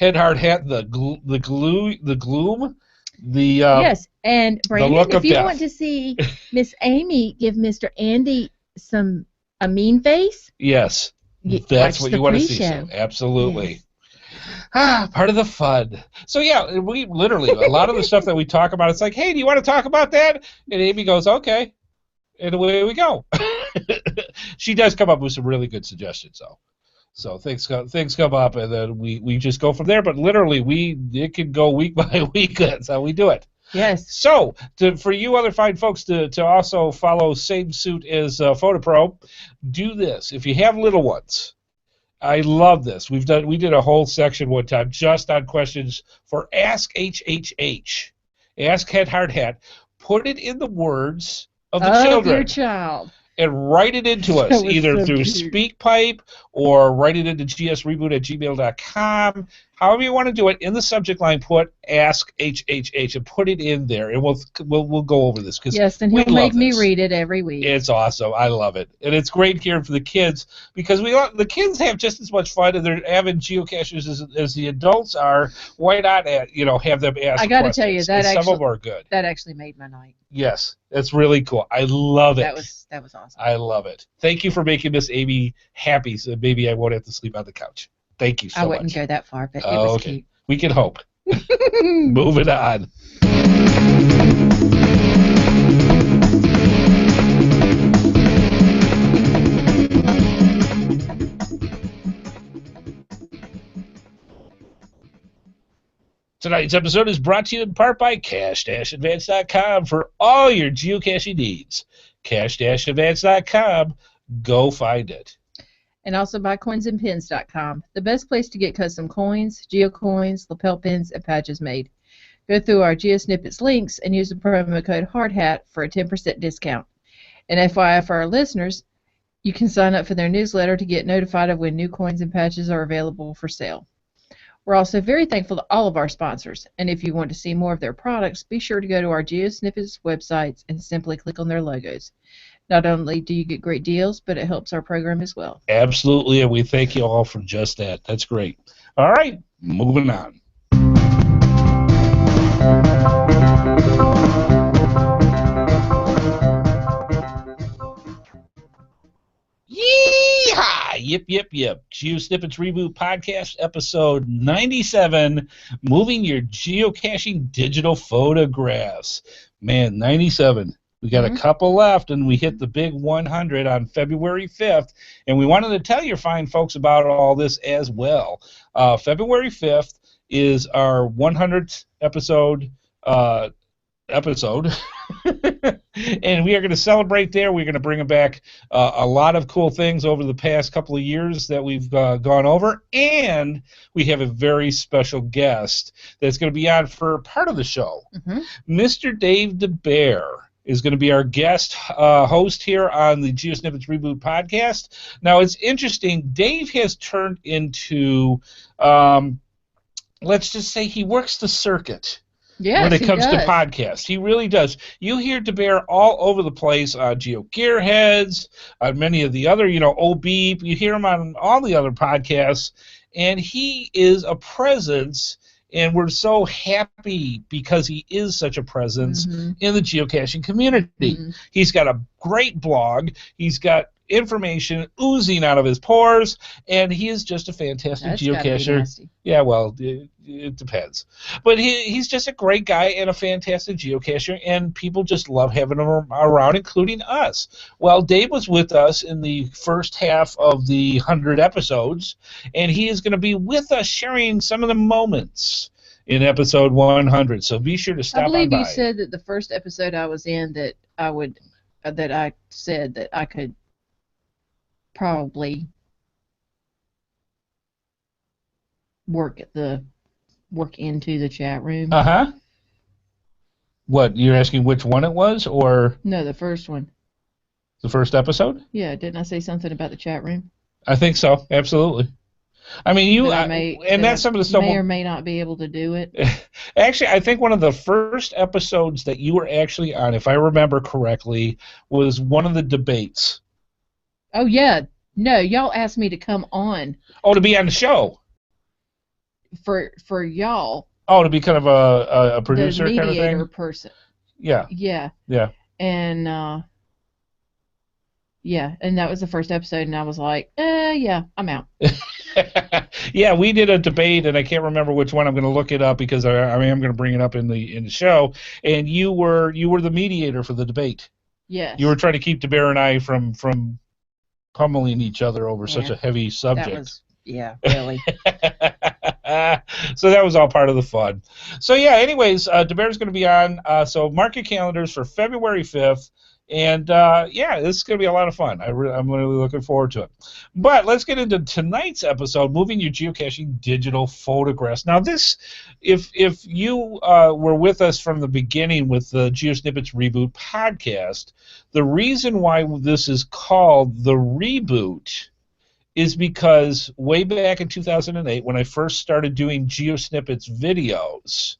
Speaker 2: HeadHardHat the gloom,
Speaker 1: yes, and Brandon, if you
Speaker 2: want
Speaker 1: to see Miss Amy give Mr. Andy a mean face,
Speaker 2: yes, that's what you want to see. So, absolutely. Yes. Part of the fun. So yeah, we literally a lot of the stuff that we talk about, it's like, hey, do you want to talk about that? And Amy goes, okay, and away we go. She does come up with some really good suggestions, though. So things come up, and then we just go from there. But literally, it can go week by week. That's how we do it.
Speaker 1: Yes.
Speaker 2: So for you other fine folks to also follow same suit as PhotoPro, do this. If you have little ones, I love this. We did a whole section one time just on questions for Ask HHH. Ask HeadHardHat. Put it in the words of the children.
Speaker 1: Your child.
Speaker 2: And write it into us, either through SpeakPipe or write it into gsreboot@gmail.com. However you want to do it, in the subject line, put Ask HHH and put it in there, and we'll go over this.
Speaker 1: Yes, and he'll make me read it every week.
Speaker 2: It's awesome. I love it. And it's great hearing from the kids, because the kids have just as much fun, and they're avid geocachers as the adults are. Why not have them ask questions? I got to tell you, some of them are good.
Speaker 1: That actually made my night.
Speaker 2: Yes, that's really cool. I love it.
Speaker 1: That was awesome.
Speaker 2: I love it. Thank you for making Miss Amy happy, so maybe I won't have to sleep on the couch. Thank you so much.
Speaker 1: I wouldn't go that far, but it was cute.
Speaker 2: We can hope. Moving on. Tonight's episode is brought to you in part by Cash-Advance.com for all your geocaching needs. Cash-Advance.com. Go find it.
Speaker 1: And also by coinsandpins.com, the best place to get custom coins, geocoins, lapel pins, and patches made. Go through our GeoSnippits links and use the promo code HardHat for a 10% discount. And FYI for our listeners, you can sign up for their newsletter to get notified of when new coins and patches are available for sale. We're also very thankful to all of our sponsors, and if you want to see more of their products, be sure to go to our GeoSnippets websites and simply click on their logos. Not only do you get great deals, but it helps our program as well.
Speaker 2: Absolutely, and we thank you all for just that. That's great. All right, moving on. Yeehaw! Yip. GeoSnippits Reboot Podcast, episode 97, Moving Your Geocaching Digital Photographs. Man, 97. We got a couple left, and we hit the big 100 on February 5th, and we wanted to tell your fine folks about all this as well. February 5th is our 100th episode, and we are going to celebrate there. We're going to bring back a lot of cool things over the past couple of years that we've gone over, and we have a very special guest that's going to be on for part of the show. Mr. Dave DeBear is going to be our guest host here on the GeoSnippits Reboot Podcast. Now, it's interesting. Dave has turned into, let's just say he works the circuit.
Speaker 1: Yes,
Speaker 2: when it comes to podcasts. He really does. You hear DeBear all over the place on Geo Gearheads, on many of the other, OBeep. You hear him on all the other podcasts, and he is a presence, and we're so happy because he is such a presence in the geocaching community. He's got a great blog. He's got information oozing out of his pores, and he is just a fantastic geocacher. Yeah, well, it depends. But he's just a great guy and a fantastic geocacher, and people just love having him around, including us. Well, Dave was with us in the first half of the 100 episodes, and he is going to be with us sharing some of the moments in episode 100. So be sure to
Speaker 1: I
Speaker 2: stop on
Speaker 1: believe you
Speaker 2: by.
Speaker 1: said that the first episode I was in that I said that I could probably work into the chat room.
Speaker 2: Uh-huh. What, you're asking which one it was, or
Speaker 1: No, the first one.
Speaker 2: the first episode?
Speaker 1: Yeah, didn't I say something about the chat room?
Speaker 2: I think so, absolutely. I mean, that's some of the stuff.
Speaker 1: May or may not be able to do it.
Speaker 2: Actually, I think one of the first episodes that you were actually on, if I remember correctly, was one of the debates.
Speaker 1: Oh yeah, no, y'all asked me to come on.
Speaker 2: Oh, to be on the show.
Speaker 1: For y'all.
Speaker 2: Oh, to be kind of a producer
Speaker 1: the
Speaker 2: kind of thing?
Speaker 1: mediator person.
Speaker 2: Yeah.
Speaker 1: Yeah.
Speaker 2: Yeah.
Speaker 1: And and that was the first episode, and I was like, yeah, I'm out.
Speaker 2: Yeah, we did a debate, and I can't remember which one. I'm going to look it up because I am going to bring it up in the show. And you were the mediator for the debate.
Speaker 1: Yes.
Speaker 2: You were trying to keep DeBear and I from pummeling each other over such a heavy subject.
Speaker 1: That was, really.
Speaker 2: So that was all part of the fun. So yeah, anyways, DeBear's going to be on. So mark your calendars for February 5th. And this is going to be a lot of fun. I'm really looking forward to it. But let's get into tonight's episode, moving your geocaching digital photographs. Now this, if you were with us from the beginning with the GeoSnippits Reboot Podcast, the reason why this is called the Reboot is because way back in 2008, when I first started doing GeoSnippits videos,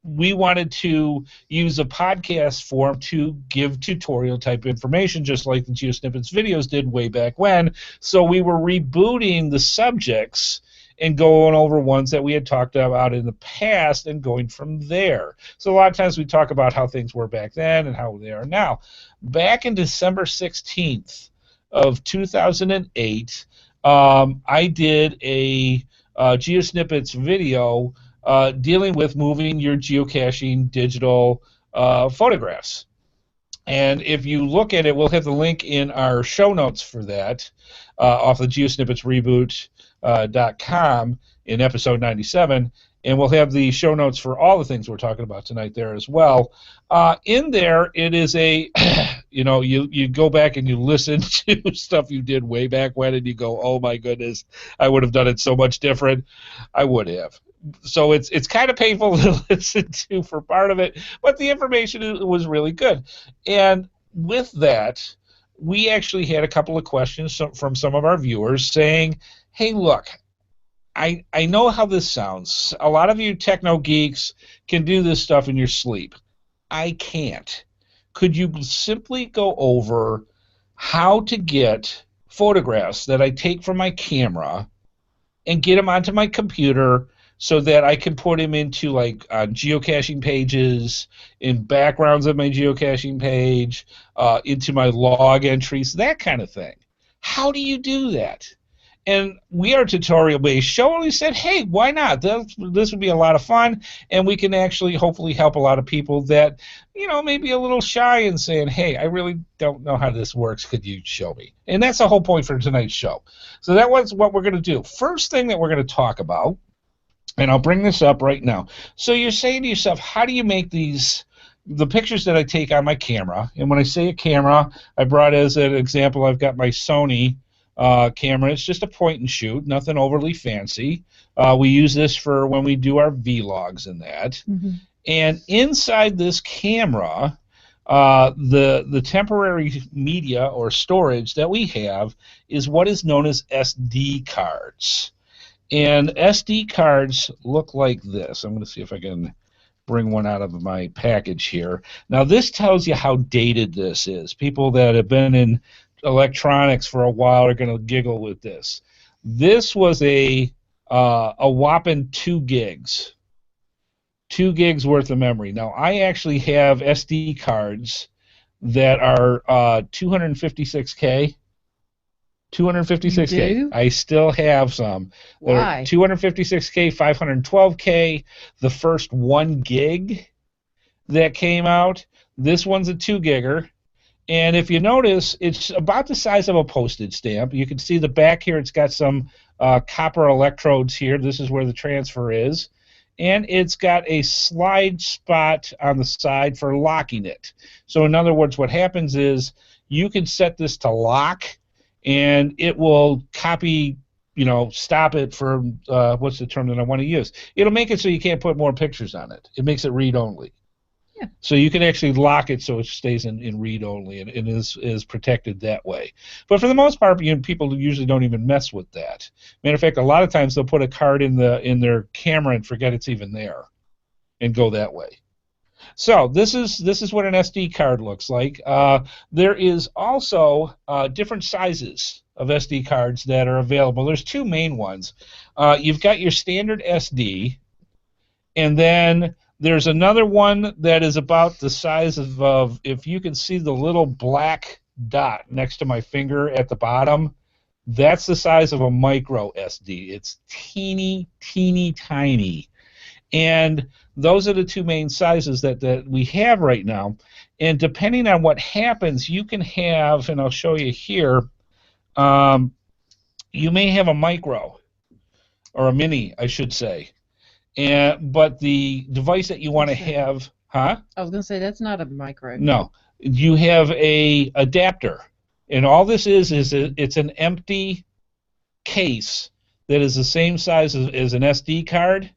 Speaker 2: we wanted to use a podcast form to give tutorial type information, just like the GeoSnippets videos did way back when. So we were rebooting the subjects and going over ones that we had talked about in the past and going from there. So a lot of times we talk about how things were back then and how they are now. Back in December 16th of 2008, I did a GeoSnippets video dealing with moving your geocaching digital photographs. And if you look at it, we'll have the link in our show notes for that off the geosnippetsreboot.com in episode 97. And we'll have the show notes for all the things we're talking about tonight there as well. In there, it is a, you go back and you listen to stuff you did way back when, and you go, oh my goodness, I would have done it so much different. I would have. So it's kind of painful to listen to for part of it, but the information was really good. And with that, we actually had a couple of questions from some of our viewers saying, hey, look, I know how this sounds. A lot of you techno geeks can do this stuff in your sleep. I can't. Could you simply go over how to get photographs that I take from my camera and get them onto my computer so that I can put them into geocaching pages, in backgrounds of my geocaching page, into my log entries, that kind of thing? How do you do that? And we are a tutorial-based show, and we said, hey, why not? This would be a lot of fun, and we can actually hopefully help a lot of people that, may be a little shy and saying, hey, I really don't know how this works. Could you show me? And that's the whole point for tonight's show. So that was what we're going to do. First thing that we're going to talk about, and I'll bring this up right now. So you're saying to yourself, how do you make the pictures that I take on my camera? And when I say a camera, I brought as an example, I've got my Sony camera. It's just a point and shoot, nothing overly fancy. We use this for when we do our vlogs and that. Mm-hmm. And inside this camera, the temporary media or storage that we have is what is known as SD cards. And SD cards look like this. I'm going to see if I can bring one out of my package here. Now, this tells you how dated this is. People that have been in electronics for a while are going to giggle with this. This was a whopping 2 gigs. 2 gigs worth of memory. Now, I actually have SD cards that are 256K. 256K.
Speaker 1: You do?
Speaker 2: I still have some.
Speaker 1: Why?
Speaker 2: 256K, 512K. The first 1 gig that came out. This one's a 2 gigger. And if you notice, it's about the size of a postage stamp. You can see the back here. It's got some copper electrodes here. This is where the transfer is. And it's got a slide spot on the side for locking it. So in other words, what happens is you can set this to lock, and it will copy, stop it for, what's the term that I want to use? It'll make it so you can't put more pictures on it. It makes it read-only.
Speaker 1: Yeah.
Speaker 2: So you can actually lock it so it stays in read-only and is protected that way. But for the most part, people usually don't even mess with that. Matter of fact, a lot of times they'll put a card in their camera and forget it's even there and go that way. So this is what an SD card looks like. There is also different sizes of SD cards that are available. There's two main ones. You've got your standard SD, and then there's another one that is about the size of if you can see the little black dot next to my finger at the bottom, that's the size of a micro SD. It's teeny, teeny, tiny. And those are the two main sizes that we have right now. And depending on what happens, you can have, and I'll show you here, you may have a micro, or a mini, I should say. But the device that you want to have,
Speaker 1: I was going to say, that's not a micro.
Speaker 2: No. You have a adapter. And all this is it's an empty case that is the same size as an SD card.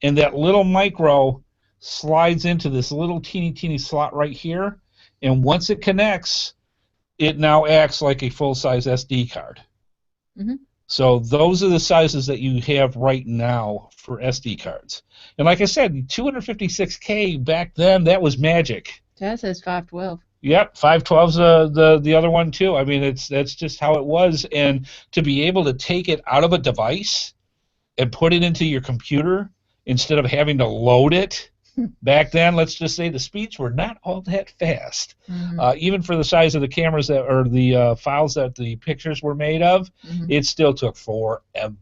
Speaker 2: And that little micro slides into this little teeny, teeny slot right here. And once it connects, it now acts like a full-size SD card.
Speaker 1: Mm-hmm.
Speaker 2: So those are the sizes that you have right now for SD cards. And like I said, 256K back then, that was magic.
Speaker 1: That says 512.
Speaker 2: Yep, 512's the other one too. I mean, that's just how it was. And to be able to take it out of a device and put it into your computer instead of having to load it, back then, let's just say the speeds were not all that fast.
Speaker 1: Mm-hmm.
Speaker 2: Even for the size of the cameras or the files that the pictures were made of, mm-hmm. It still took forever.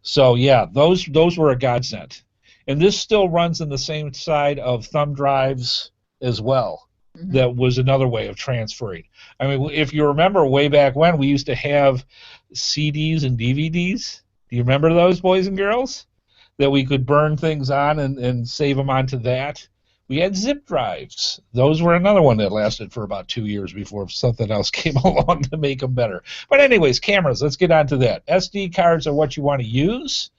Speaker 2: So yeah, those were a godsend. And this still runs in the same side of thumb drives as well. Mm-hmm. That was another way of transferring. I mean, if you remember way back when, we used to have CDs and DVDs. Do you remember those, boys and girls? That we could burn things on and save them onto that. We had zip drives. Those were another one that lasted for about 2 years before something else came along to make them better. But anyways, cameras, let's get on to that. SD cards are what you want to use,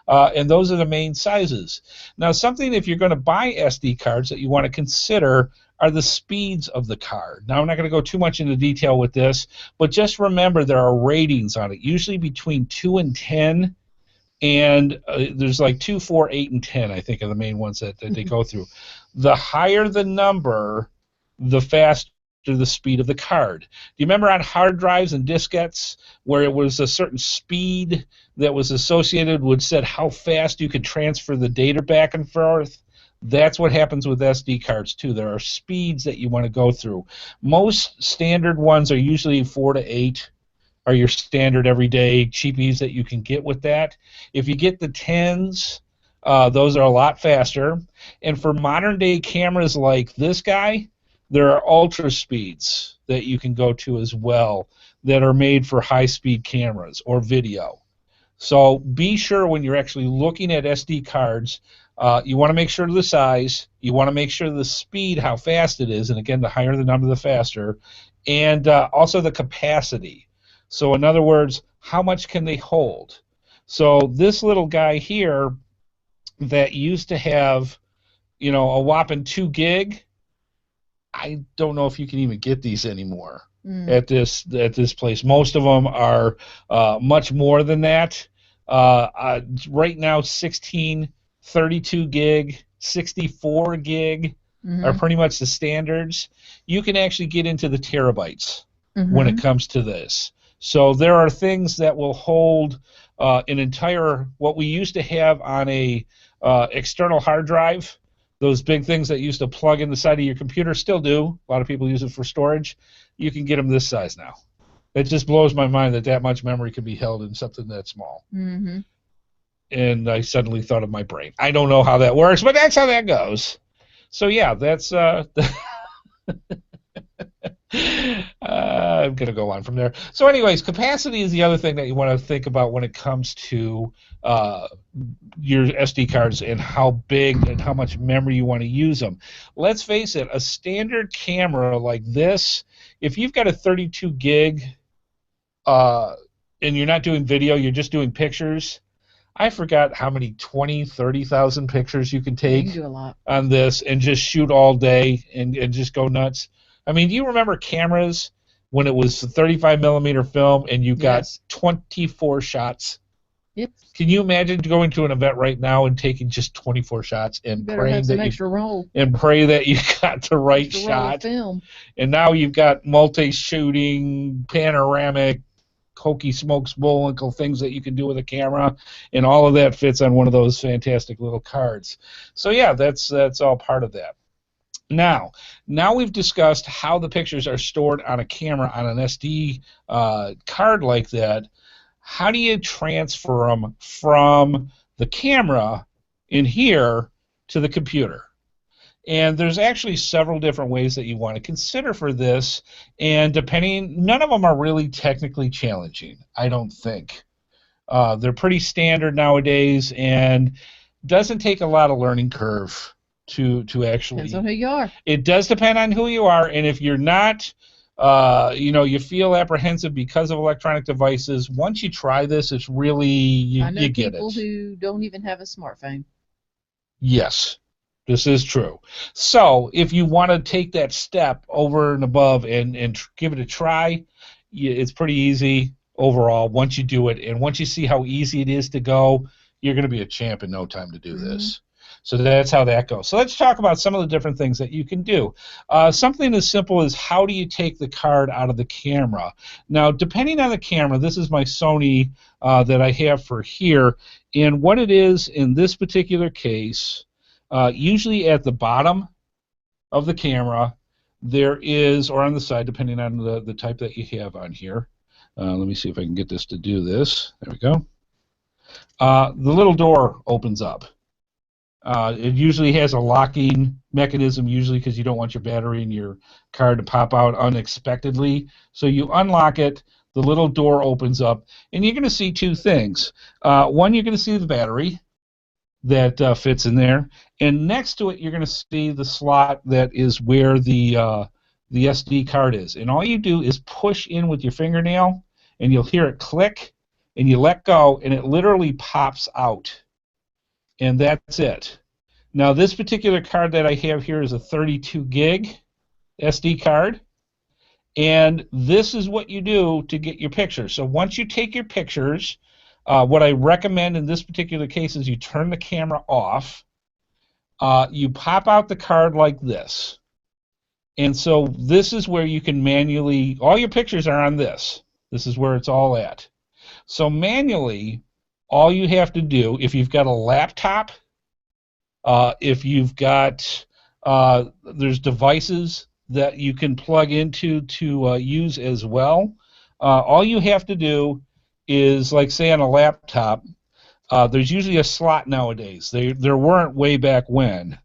Speaker 2: and those are the main sizes. Now, something if you're going to buy SD cards that you want to consider are the speeds of the card. Now, I'm not going to go too much into detail with this, but just remember there are ratings on it, usually between 2 and 10. And there's like 2, 4, 8, and 10, I think, are the main ones that they go through. The higher the number, the faster the speed of the card. Do you remember on hard drives and diskettes where it was a certain speed that was associated with said how fast you could transfer the data back and forth? That's what happens with SD cards, too. There are speeds that you want to go through. Most standard ones are usually 4 to 8. Are your standard everyday cheapies that you can get with that. If you get the 10s, those are a lot faster. And for modern day cameras like this guy, there are ultra speeds that you can go to as well that are made for high speed cameras or video. So be sure when you're actually looking at SD cards, you want to make sure of the size, you want to make sure the speed, how fast it is, and again, the higher the number, the faster, and also the capacity. So in other words, how much can they hold? So this little guy here that used to have, a whopping 2 gig, I don't know if you can even get these anymore at this place. Most of them are much more than that. Right now, 16, 32 gig, 64 gig are pretty much the standards. You can actually get into the terabytes when it comes to this. So there are things that will hold an entire, what we used to have on a external hard drive, those big things that used to plug in the side of your computer, still do. A lot of people use it for storage. You can get them this size now. It just blows my mind that much memory can be held in something that small. Mm-hmm. And I suddenly thought of my brain. I don't know how that works, but that's how that goes. So yeah, that's I'm going to go on from there. So anyways, capacity is the other thing that you want to think about when it comes to uh, your SD cards and how big and how much memory you want to use them. Let's face it, a standard camera like this, if you've got a 32 gig and you're not doing video, you're just doing pictures, I forgot how many 20, 30,000 pictures you can
Speaker 1: Yeah, you
Speaker 2: take
Speaker 1: can do a lot.
Speaker 2: on this and just shoot all day and just go nuts. I mean, do you remember cameras when it was 35 millimeter film and you got
Speaker 1: Yes.
Speaker 2: 24 shots?
Speaker 1: Yep.
Speaker 2: Can you imagine going to an event right now and taking just 24 shots and
Speaker 1: Better have
Speaker 2: praying
Speaker 1: some
Speaker 2: that
Speaker 1: extra roll.
Speaker 2: and pray that you got the right
Speaker 1: Extra roll of
Speaker 2: shot?
Speaker 1: film.
Speaker 2: And now you've got multi-shooting, panoramic, hokey smokes bullwinkle things that you can do with a camera, and all of that fits on one of those fantastic little cards. So yeah, that's all part of that. Now we've discussed how the pictures are stored on a camera on an SD card like that. How do you transfer them from the camera in here to the computer? And there's actually several different ways that you want to consider for this, and none of them are really technically challenging, I don't think. They're pretty standard nowadays, and doesn't take a lot of learning curve to actually.
Speaker 1: Depends on who you are.
Speaker 2: It does depend on who you are, and if you're not, you feel apprehensive because of electronic devices. Once you try this, it's really you
Speaker 1: I know
Speaker 2: get
Speaker 1: people
Speaker 2: it.
Speaker 1: who don't even have a smartphone.
Speaker 2: Yes. This is true. So if you want to take that step over and above and give it a try, it's pretty easy overall once you do it. And once you see how easy it is to go, you're going to be a champ in no time to do this. So that's how that goes. So let's talk about some of the different things that you can do. Something as simple as how do you take the card out of the camera? Now, depending on the camera, this is my Sony that I have for here. And what it is in this particular case, usually at the bottom of the camera, there is, or on the side, depending on the type that you have on here. Let me see if I can get this to do this. There we go. The little door opens up. It usually has a locking mechanism, usually because you don't want your battery in your card to pop out unexpectedly. So you unlock it, the little door opens up, and you're going to see two things. One, you're going to see the battery that fits in there, and next to it you're going to see the slot that is where the SD card is. And all you do is push in with your fingernail, and you'll hear it click, and you let go, and it literally pops out. And that's it. Now, this particular card that I have here is a 32 gig SD card, and this is what you do to get your pictures. So once you take your pictures, what I recommend in this particular case is you turn the camera off, you pop out the card like this, and so this is where you can manually, all your pictures are on this. This is where it's all at. So manually, all you have to do, if you've got a laptop, if you've got, there's devices that you can plug into to use as well. All you have to do is, like say on a laptop, there's usually a slot nowadays. There weren't way back when,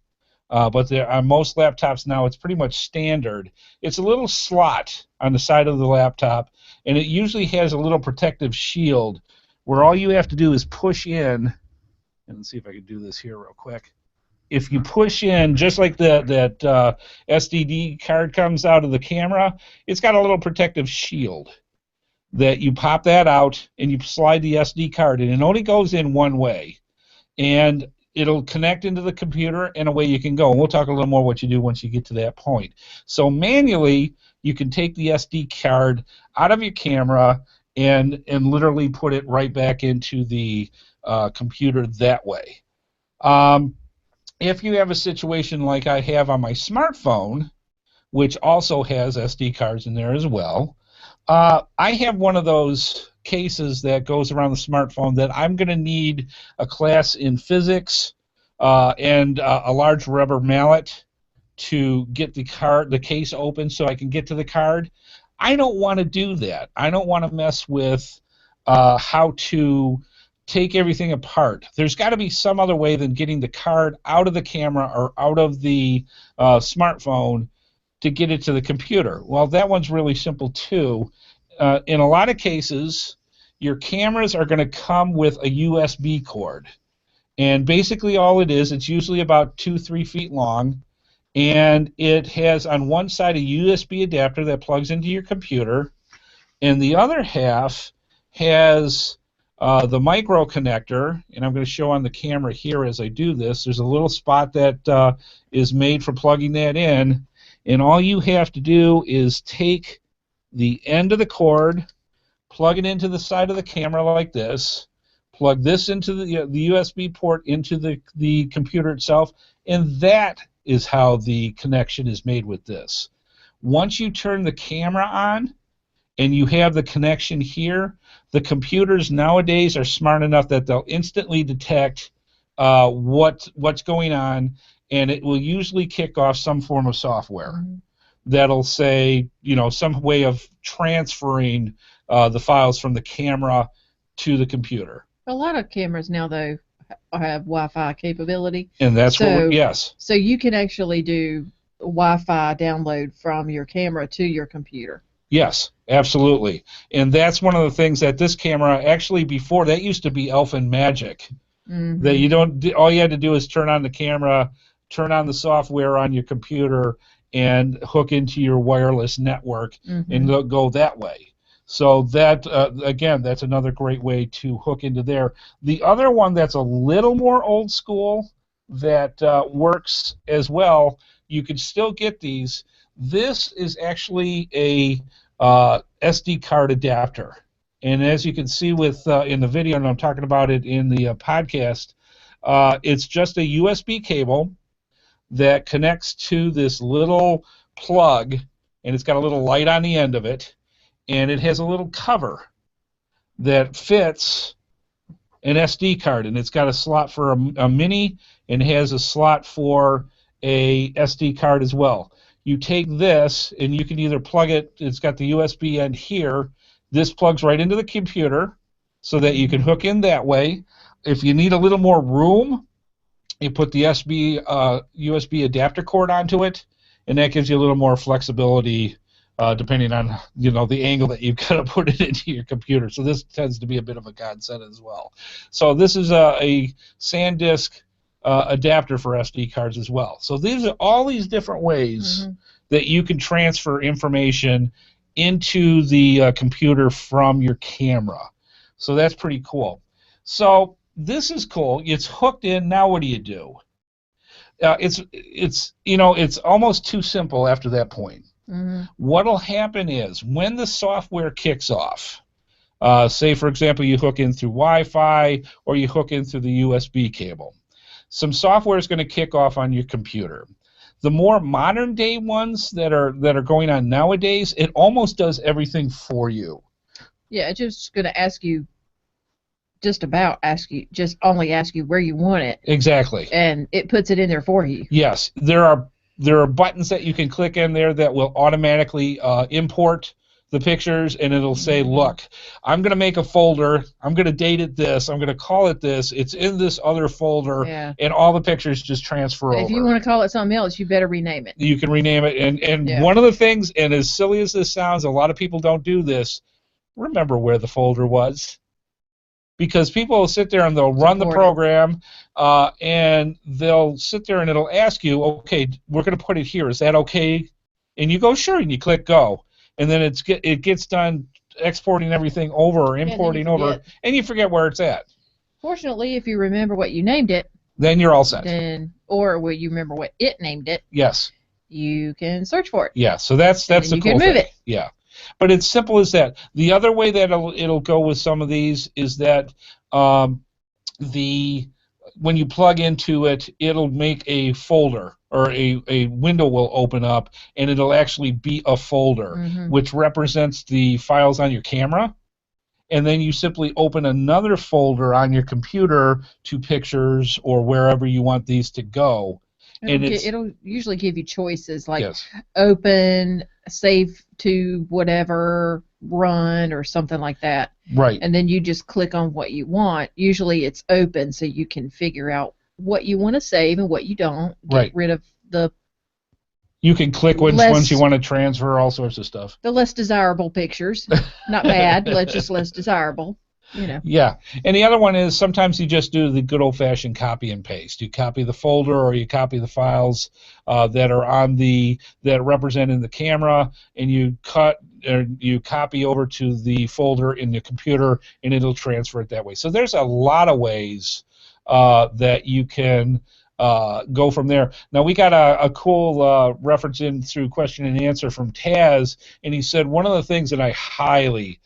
Speaker 2: but there on most laptops now it's pretty much standard. It's a little slot on the side of the laptop, and it usually has a little protective shield where all you have to do is push in, and let's see if I can do this here real quick. If you push in, just like that SDD card comes out of the camera, it's got a little protective shield that you pop that out and you slide the SD card in. It only goes in one way, and it'll connect into the computer, and away you can go. And we'll talk a little more what you do once you get to that point. So manually, you can take the SD card out of your camera and literally put it right back into the computer that way. If you have a situation like I have on my smartphone, which also has SD cards in there as well, I have one of those cases that goes around the smartphone that I'm going to need a class in physics and a large rubber mallet to get the case open so I can get to the card. I don't want to do that. I don't want to mess with how to take everything apart. There's got to be some other way than getting the card out of the camera or out of the smartphone to get it to the computer. Well, that one's really simple too. In a lot of cases, your cameras are going to come with a USB cord. And basically all it is, it's usually about 2-3 feet long, and it has on one side a USB adapter that plugs into your computer, and the other half has the micro connector, and I'm going to show on the camera here as I do this. There's a little spot that is made for plugging that in, and all you have to do is take the end of the cord, plug it into the side of the camera like this, plug this into the USB port into the computer itself, and that is how the connection is made with this. Once you turn the camera on and you have the connection here, the computers nowadays are smart enough that they'll instantly detect what's going on, and it will usually kick off some form of software that'll say, some way of transferring the files from the camera to the computer.
Speaker 1: A lot of cameras now, though, have Wi-Fi capability.
Speaker 2: And that's yes.
Speaker 1: So you can actually do Wi-Fi download from your camera to your computer.
Speaker 2: Yes, absolutely. And that's one of the things that this camera, actually before, that used to be elfin magic. That all you had to do is turn on the camera, turn on the software on your computer, and hook into your wireless network and go that way. So that, again, that's another great way to hook into there. The other one that's a little more old school that works as well, you can still get these. This is actually a SD card adapter. And as you can see with in the video, and I'm talking about it in the podcast, it's just a USB cable that connects to this little plug, and it's got a little light on the end of it, and it has a little cover that fits an SD card, and it's got a slot for a mini, and has a slot for a SD card as well. You take this, and you can either plug it, it's got the USB end here, this plugs right into the computer so that you can hook in that way. If you need a little more room, you put the USB adapter cord onto it, and that gives you a little more flexibility depending on the angle that you've got to put it into your computer. So this tends to be a bit of a godsend as well. So this is a SanDisk adapter for SD cards as well. So these are all these different ways that you can transfer information into the computer from your camera. So that's pretty cool. So this is cool. It's hooked in. Now what do you do? It's almost too simple after that point. What'll happen is when the software kicks off, say for example you hook in through Wi-Fi or you hook in through the USB cable, some software is going to kick off on your computer. The more modern day ones that are going on nowadays, it almost does everything for you.
Speaker 1: Yeah, it's just going to ask you, just only ask you where you want it.
Speaker 2: Exactly.
Speaker 1: And it puts it in there for you.
Speaker 2: Yes, there are buttons that you can click in there that will automatically import the pictures, and it'll say, look, I'm going to make a folder, I'm going to date it this, I'm going to call it this, it's in this other folder, and all the pictures just transfer over.
Speaker 1: If you want to call it something else, you better rename it.
Speaker 2: You can rename it, and one of the things, and as silly as this sounds, a lot of people don't do this, remember where the folder was. Because people will sit there and they'll run the program, and they'll sit there and it'll ask you, okay, we're going to put it here. Is that okay? And you go, sure, and you click go. And then it gets done exporting everything over or importing over, and you forget where it's at.
Speaker 1: Fortunately, if you remember what you named it,
Speaker 2: then you're all set.
Speaker 1: Or you remember what it named it.
Speaker 2: Yes.
Speaker 1: You can search for it.
Speaker 2: Yeah, so that's the cool thing. You can move it. Yeah. But it's simple as that. The other way that it'll go with some of these is that when you plug into it, it'll make a folder, or a window will open up, and it'll actually be a folder, which represents the files on your camera. And then you simply open another folder on your computer to pictures or wherever you want these to go.
Speaker 1: It'll usually give you choices like open, save to whatever, run, or something like that.
Speaker 2: Right.
Speaker 1: And then you just click on what you want. Usually it's open, so you can figure out what you want to save and what you don't. Get rid of the
Speaker 2: You can click once you want to transfer all sorts of stuff.
Speaker 1: The less desirable pictures. Not bad, just less desirable.
Speaker 2: Yeah. And the other one is sometimes you just do the good old-fashioned copy and paste. You copy the folder or you copy the files that are that represent in the camera, and you copy over to the folder in the computer, and it'll transfer it that way. So there's a lot of ways that you can go from there. Now, we got a cool reference in through question and answer from Taz, and he said one of the things that I highly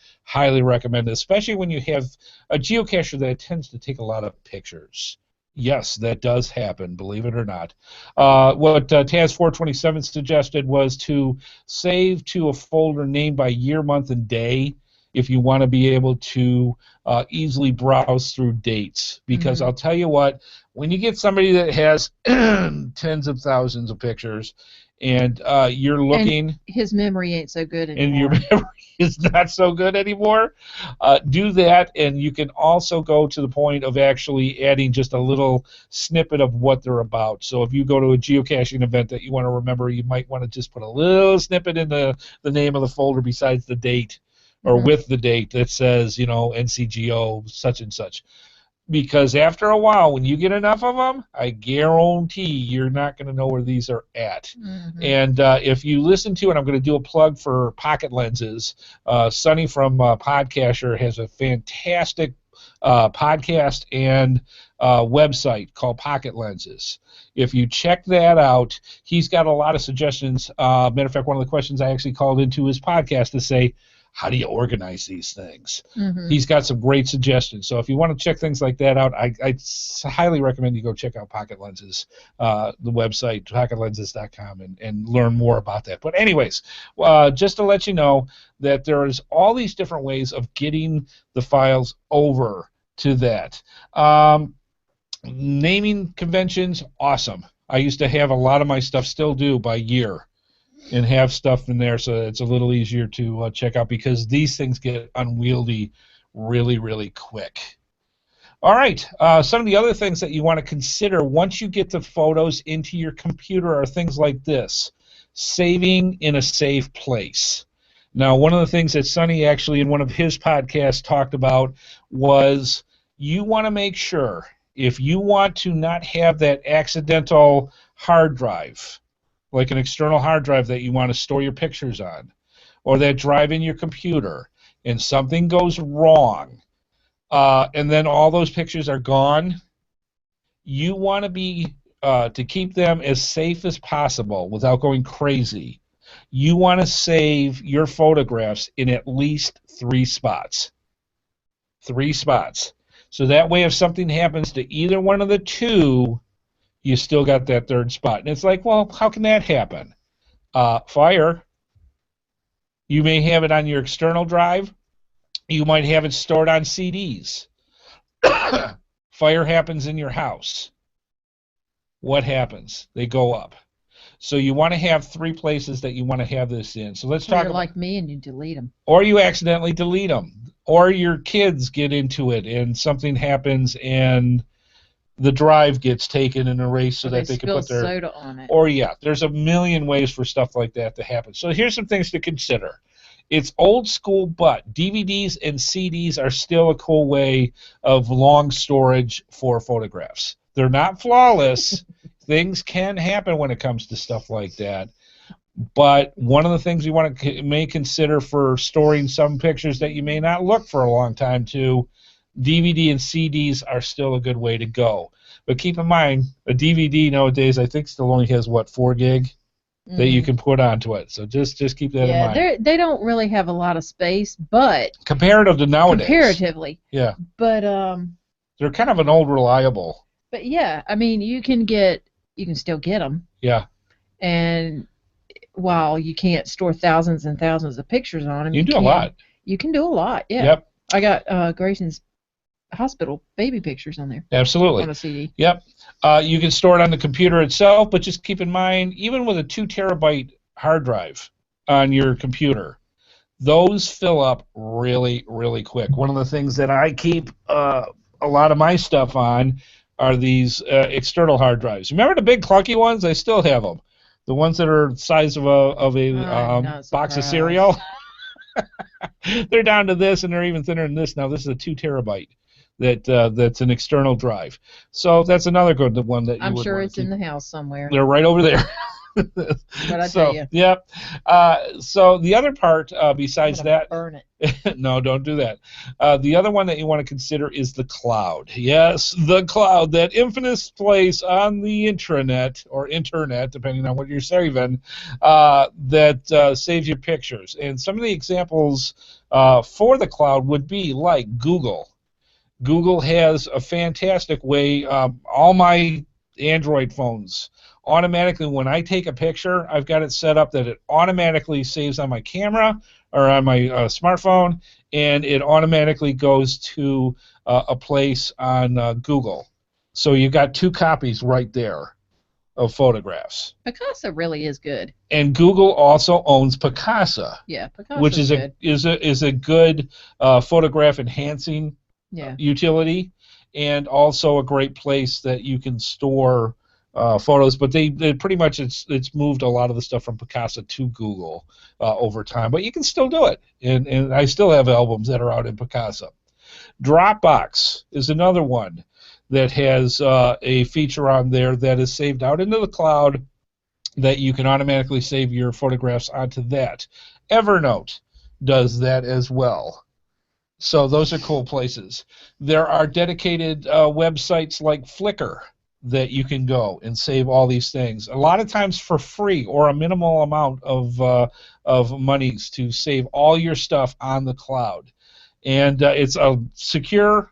Speaker 2: recommend, especially when you have a geocacher that tends to take a lot of pictures. Yes, that does happen, believe it or not. What Taz427 suggested was to save to a folder named by year, month, and day if you want to be able to easily browse through dates. Because I'll tell you what, when you get somebody that has tens of thousands of pictures, and you're looking,
Speaker 1: and his memory ain't so good anymore.
Speaker 2: And your memory is not so good anymore. Do that, and you can also go to the point of actually adding just a little snippet of what they're about. So if you go to a geocaching event that you want to remember, you might want to just put a little snippet in the name of the folder besides the date, or with the date that says, NCGO such and such. Because after a while, when you get enough of them, I guarantee you're not going to know where these are at. And if you listen to, and I'm going to do a plug for Pocket Lenses, Sonny from Podcaster has a fantastic podcast and website called Pocket Lenses. If you check that out, he's got a lot of suggestions. Matter of fact, one of the questions I actually called into his podcast to say, how do you organize these things? He's got some great suggestions. So if you want to check things like that out, I highly recommend you go check out Pocket Lenses, the website, pocketlenses.com, and learn more about that. But anyways, just to let you know that there's all these different ways of getting the files over to that. Naming conventions, awesome. I used to have a lot of my stuff, still do, by year, and have stuff in there so it's a little easier to check out, because these things get unwieldy really, really quick. All right, some of the other things that you want to consider once you get the photos into your computer are things like this: saving in a safe place. Now, one of the things that Sonny actually in one of his podcasts talked about was you want to make sure, if you want to not have that accidental hard drive, like an external hard drive that you want to store your pictures on, or that drive in your computer, and something goes wrong, and then all those pictures are gone, you want to be to keep them as safe as possible without going crazy. You want to save your photographs in at least 3 spots. 3 spots. So that way, if something happens to either one of the two, you still got that 3rd spot. And it's like, well, how can that happen? Fire. You may have it on your external drive. You might have it stored on CDs. Fire happens in your house. What happens? They go up. So you want to have 3 places that you want to have this in. So let's talk about,
Speaker 1: like me and you delete them.
Speaker 2: Or you accidentally delete them. Or your kids get into it and something happens and the drive gets taken and erased so that they can put their
Speaker 1: soda on it.
Speaker 2: Or there's a million ways for stuff like that to happen. So here's some things to consider. It's old school, but DVDs and CDs are still a cool way of long storage for photographs. They're not flawless. Things can happen when it comes to stuff like that. But one of the things you may consider for storing some pictures that you may not look for a long time to, DVD and CDs are still a good way to go. But keep in mind, a DVD nowadays I think still only has, 4 gig that you can put onto it. So just keep that in mind.
Speaker 1: Yeah, they don't really have a lot of space, but
Speaker 2: comparative to nowadays.
Speaker 1: Comparatively.
Speaker 2: Yeah.
Speaker 1: But
Speaker 2: they're kind of an old reliable.
Speaker 1: But yeah, I mean, you can still get them.
Speaker 2: Yeah.
Speaker 1: And while you can't store thousands and thousands of pictures on them,
Speaker 2: you can do a lot.
Speaker 1: You can do a lot. Yeah.
Speaker 2: Yep.
Speaker 1: I got Grayson's hospital baby pictures on there.
Speaker 2: Absolutely.
Speaker 1: On a CD.
Speaker 2: Yep. You can store it on the computer itself, but just keep in mind, even with a 2 terabyte hard drive on your computer, those fill up really, really quick. One of the things that I keep a lot of my stuff on are these external hard drives. Remember the big clunky ones? I still have them. The ones that are the size of a
Speaker 1: I'm not
Speaker 2: box of
Speaker 1: surprised.
Speaker 2: cereal. They're down to this, and they're even thinner than this now. This is a 2 terabyte that's an external drive. So that's another good one that you
Speaker 1: I'm
Speaker 2: would
Speaker 1: sure
Speaker 2: want
Speaker 1: it's
Speaker 2: to keep.
Speaker 1: in the house somewhere.
Speaker 2: They're right over there.
Speaker 1: But I
Speaker 2: So,
Speaker 1: tell you,
Speaker 2: yep. So the other part
Speaker 1: I'm
Speaker 2: besides
Speaker 1: gonna
Speaker 2: that,
Speaker 1: burn it.
Speaker 2: no, don't do that. The other one that you want to consider is the cloud. Yes, the cloud, that infamous place on the intranet or internet, depending on what you're saving, that saves your pictures. And some of the examples for the cloud would be like Google. Google has a fantastic way. All my Android phones automatically, when I take a picture, I've got it set up that it automatically saves on my camera or on my smartphone, and it automatically goes to a place on Google. So you've got 2 copies right there of photographs.
Speaker 1: Picasa really is good.
Speaker 2: And Google also owns Picasa,
Speaker 1: Yeah,
Speaker 2: which
Speaker 1: Picasa's
Speaker 2: is
Speaker 1: good.
Speaker 2: a good photograph enhancing
Speaker 1: Yeah.
Speaker 2: utility, and also a great place that you can store photos. But they pretty much it's moved a lot of the stuff from Picasa to Google over time. But you can still do it, and I still have albums that are out in Picasa. Dropbox is another one that has a feature on there that is saved out into the cloud that you can automatically save your photographs onto that. Evernote does that as well. So those are cool places. There are dedicated websites like Flickr that you can go and save all these things. A lot of times for free or a minimal amount of monies to save all your stuff on the cloud. And it's secure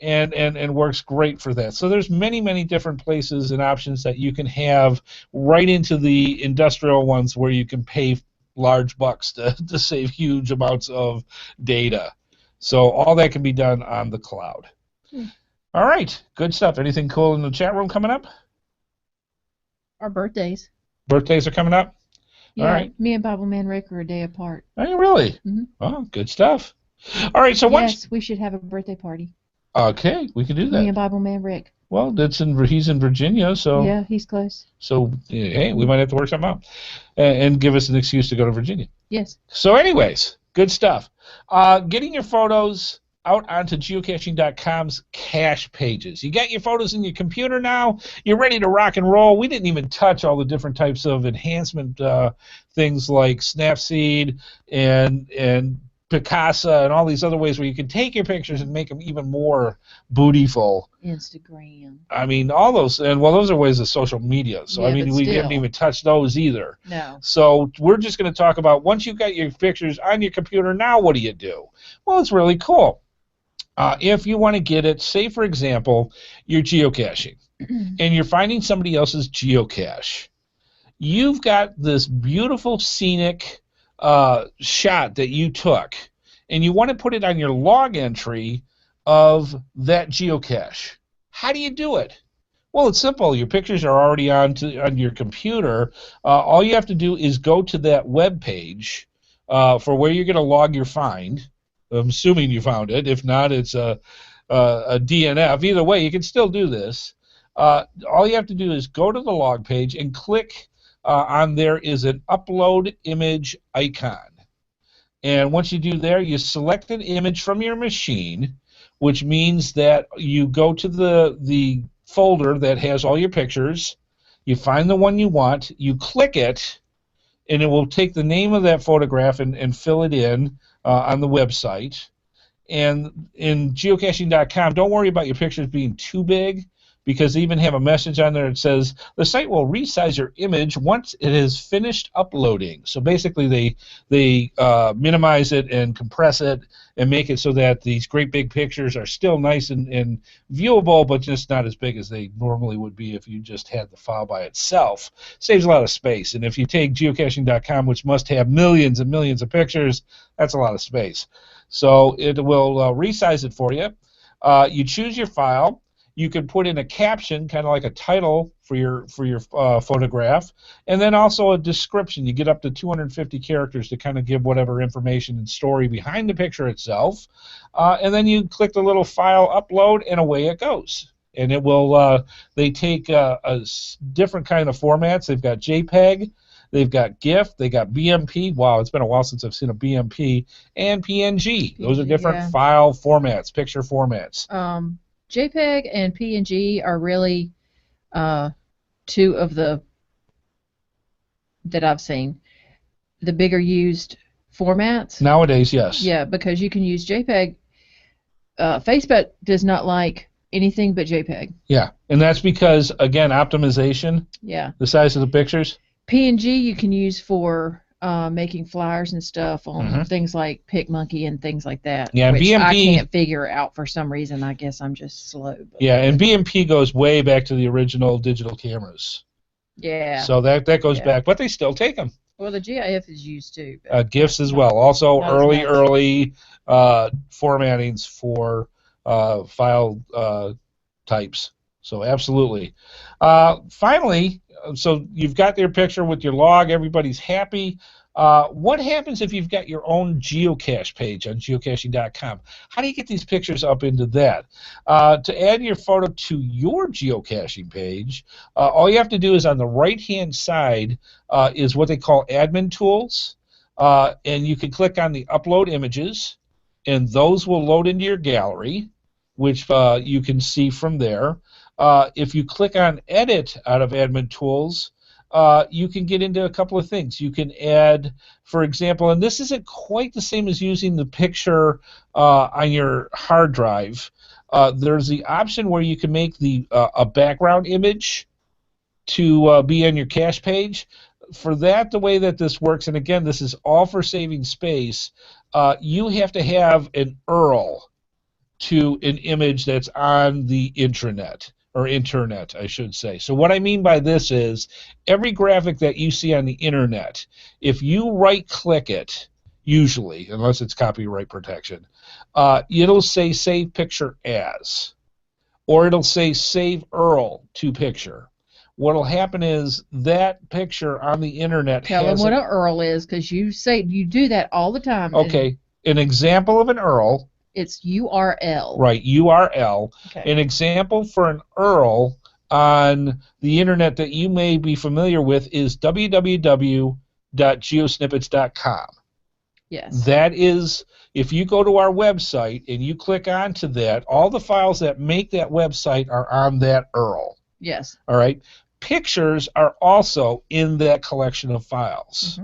Speaker 2: and works great for that. So there's many different places and options that you can have right into the industrial ones where you can pay large bucks to save huge amounts of data. So all that can be done on the cloud. All right, good stuff. Anything cool in the chat room coming up?
Speaker 1: Our birthdays.
Speaker 2: Birthdays are coming up?
Speaker 1: Yeah,
Speaker 2: All right.
Speaker 1: me and Bible Man Rick are a day apart.
Speaker 2: Are you really?
Speaker 1: Mm-hmm.
Speaker 2: Oh, good stuff. All right, so
Speaker 1: yes, we should have a birthday party.
Speaker 2: Okay, we can do that.
Speaker 1: Me and Bible Man Rick.
Speaker 2: Well, he's in Virginia, so
Speaker 1: yeah, he's close.
Speaker 2: So hey, we might have to work something out and give us an excuse to go to Virginia.
Speaker 1: Yes.
Speaker 2: So, anyways, good stuff. Getting your photos out onto geocaching.com's cache pages. You got your photos in your computer now. You're ready to rock and roll. We didn't even touch all the different types of enhancement things like Snapseed and Picasa and all these other ways where you can take your pictures and make them even more bootyful.
Speaker 1: Instagram.
Speaker 2: I mean, all those, and well, those are ways of social media. So,
Speaker 1: yeah,
Speaker 2: I mean, we haven't even touched those either.
Speaker 1: No.
Speaker 2: So, we're just going to talk about once you've got your pictures on your computer, now what do you do? Well, it's really cool. If you want to get it, say, for example, you're geocaching and you're finding somebody else's geocache. You've got this beautiful scenic shot that you took, and you want to put it on your log entry of that geocache. How do you do it? Well, it's simple. Your pictures are already on your computer. All you have to do is go to that web page for where you're going to log your find. I'm assuming you found it. If not, it's a DNF. Either way, you can still do this. All you have to do is go to the log page and click on there is an upload image icon. And once you do there, you select an image from your machine, which means that you go to the folder that has all your pictures. You find the one you want. You click it, and it will take the name of that photograph and fill it in on the website. And in geocaching.com, don't worry about your pictures being too big, because they even have a message on there that says the site will resize your image once it is finished uploading. So basically they minimize it and compress it and make it so that these great big pictures are still nice and viewable, but just not as big as they normally would be if you just had the file by itself. Saves a lot of space. And if you take geocaching.com, which must have millions and millions of pictures, that's a lot of space. So it will resize it for you. You choose your file. You can put in a caption, kind of like a title for your photograph, and then also a description. You get up to 250 characters to kind of give whatever information and story behind the picture itself, and then you click the little file upload, and away it goes. and it will. They take different kind of formats. They've got JPEG, they've got GIF, they got BMP. Wow, it's been a while since I've seen a BMP, and PNG. Those are different file formats, picture formats.
Speaker 1: JPEG and PNG are really two of the that I've seen the bigger used formats
Speaker 2: nowadays. Yes.
Speaker 1: Yeah, because you can use JPEG. Facebook does not like anything but JPEG.
Speaker 2: Yeah, and that's because, again, optimization.
Speaker 1: Yeah.
Speaker 2: The size of the pictures.
Speaker 1: PNG you can use for making flyers and stuff on things like PicMonkey and things like that.
Speaker 2: Yeah,
Speaker 1: which
Speaker 2: BMP,
Speaker 1: I can't figure out for some reason. I guess I'm just slow.
Speaker 2: Yeah, and BMP goes way back to the original digital cameras.
Speaker 1: Yeah.
Speaker 2: So that goes back, but they still take them.
Speaker 1: Well, the GIF is used too.
Speaker 2: GIFs as well. Also, early formattings for file types. So absolutely. Finally, so you've got your picture with your log. Everybody's happy. What happens if you've got your own geocache page on geocaching.com? How do you get these pictures up into that? To add your photo to your geocaching page, all you have to do is on the right-hand side is what they call admin tools, and you can click on the upload images, and those will load into your gallery, which you can see from there. If you click on edit out of admin tools, you can get into a couple of things. You can add, for example, and this isn't quite the same as using the picture on your hard drive. There's the option where you can make a background image to be on your cache page. For that, the way that this works, and again, this is all for saving space, you have to have an URL to an image that's on the intranet. Or internet, I should say. So what I mean by this is every graphic that you see on the internet, if you right-click it, usually, unless it's copyright protection, it'll say Save Picture As, or it'll say Save URL to Picture. What'll happen is that picture on the internet
Speaker 1: Tell them what an URL is, because you do that all the time.
Speaker 2: Okay, an example of an URL.
Speaker 1: It's URL.
Speaker 2: Right, URL.
Speaker 1: Okay.
Speaker 2: An example for an URL on the internet that you may be familiar with is www.geosnippits.com.
Speaker 1: Yes.
Speaker 2: That is, if you go to our website and you click onto that, all the files that make that website are on that URL.
Speaker 1: Yes.
Speaker 2: All right. Pictures are also in that collection of files.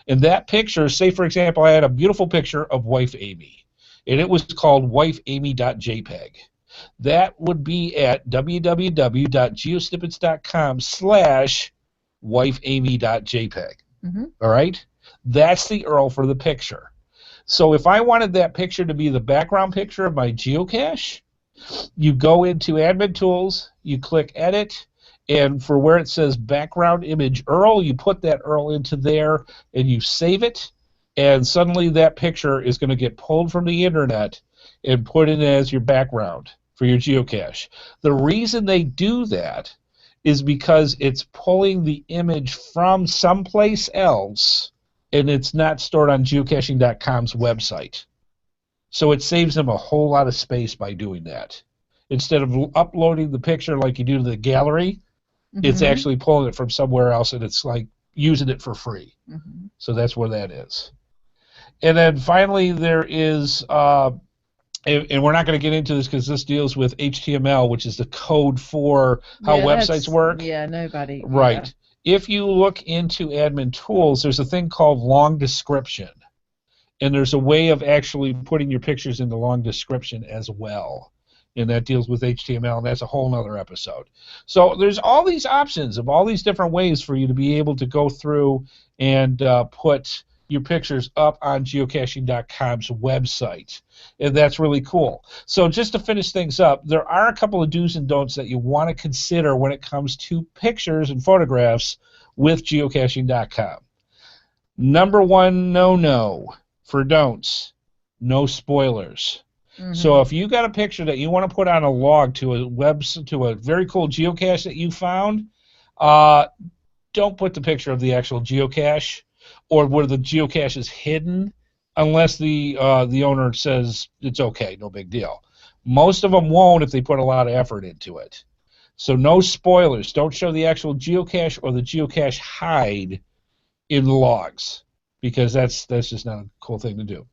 Speaker 2: And that picture, say for example, I had a beautiful picture of wife Amy. And it was called wifeamy.jpg. That would be at www.geosnippits.com/wifeamy.jpg. All right? That's the URL for the picture. So if I wanted that picture to be the background picture of my geocache, you go into Admin Tools, you click Edit, and for where it says Background Image URL, you put that URL into there, and you save it. And suddenly that picture is going to get pulled from the internet and put in as your background for your geocache. The reason they do that is because it's pulling the image from someplace else, and it's not stored on geocaching.com's website. So it saves them a whole lot of space by doing that. Instead of uploading the picture like you do to the gallery, it's actually pulling it from somewhere else, and it's like using it for free. So that's where that is. And then finally, there is, and we're not going to get into this because this deals with HTML, which is the code for how websites work.
Speaker 1: Yeah, nobody.
Speaker 2: Right. Yeah. If you look into admin tools, there's a thing called long description. And there's a way of actually putting your pictures into long description as well. And that deals with HTML, and that's a whole other episode. So there's all these options of all these different ways for you to be able to go through and put your pictures up on geocaching.com's website. And that's really cool. So just to finish things up, there are a couple of do's and don'ts that you want to consider when it comes to pictures and photographs with geocaching.com. Number one, no for don'ts. No spoilers. So if you got a picture that you want to put on a log to a very cool geocache that you found, don't put the picture of the actual geocache or where the geocache is hidden unless the owner says it's okay, no big deal. Most of them won't if they put a lot of effort into it. So no spoilers. Don't show the actual geocache or the geocache hide in the logs, because that's just not a cool thing to do.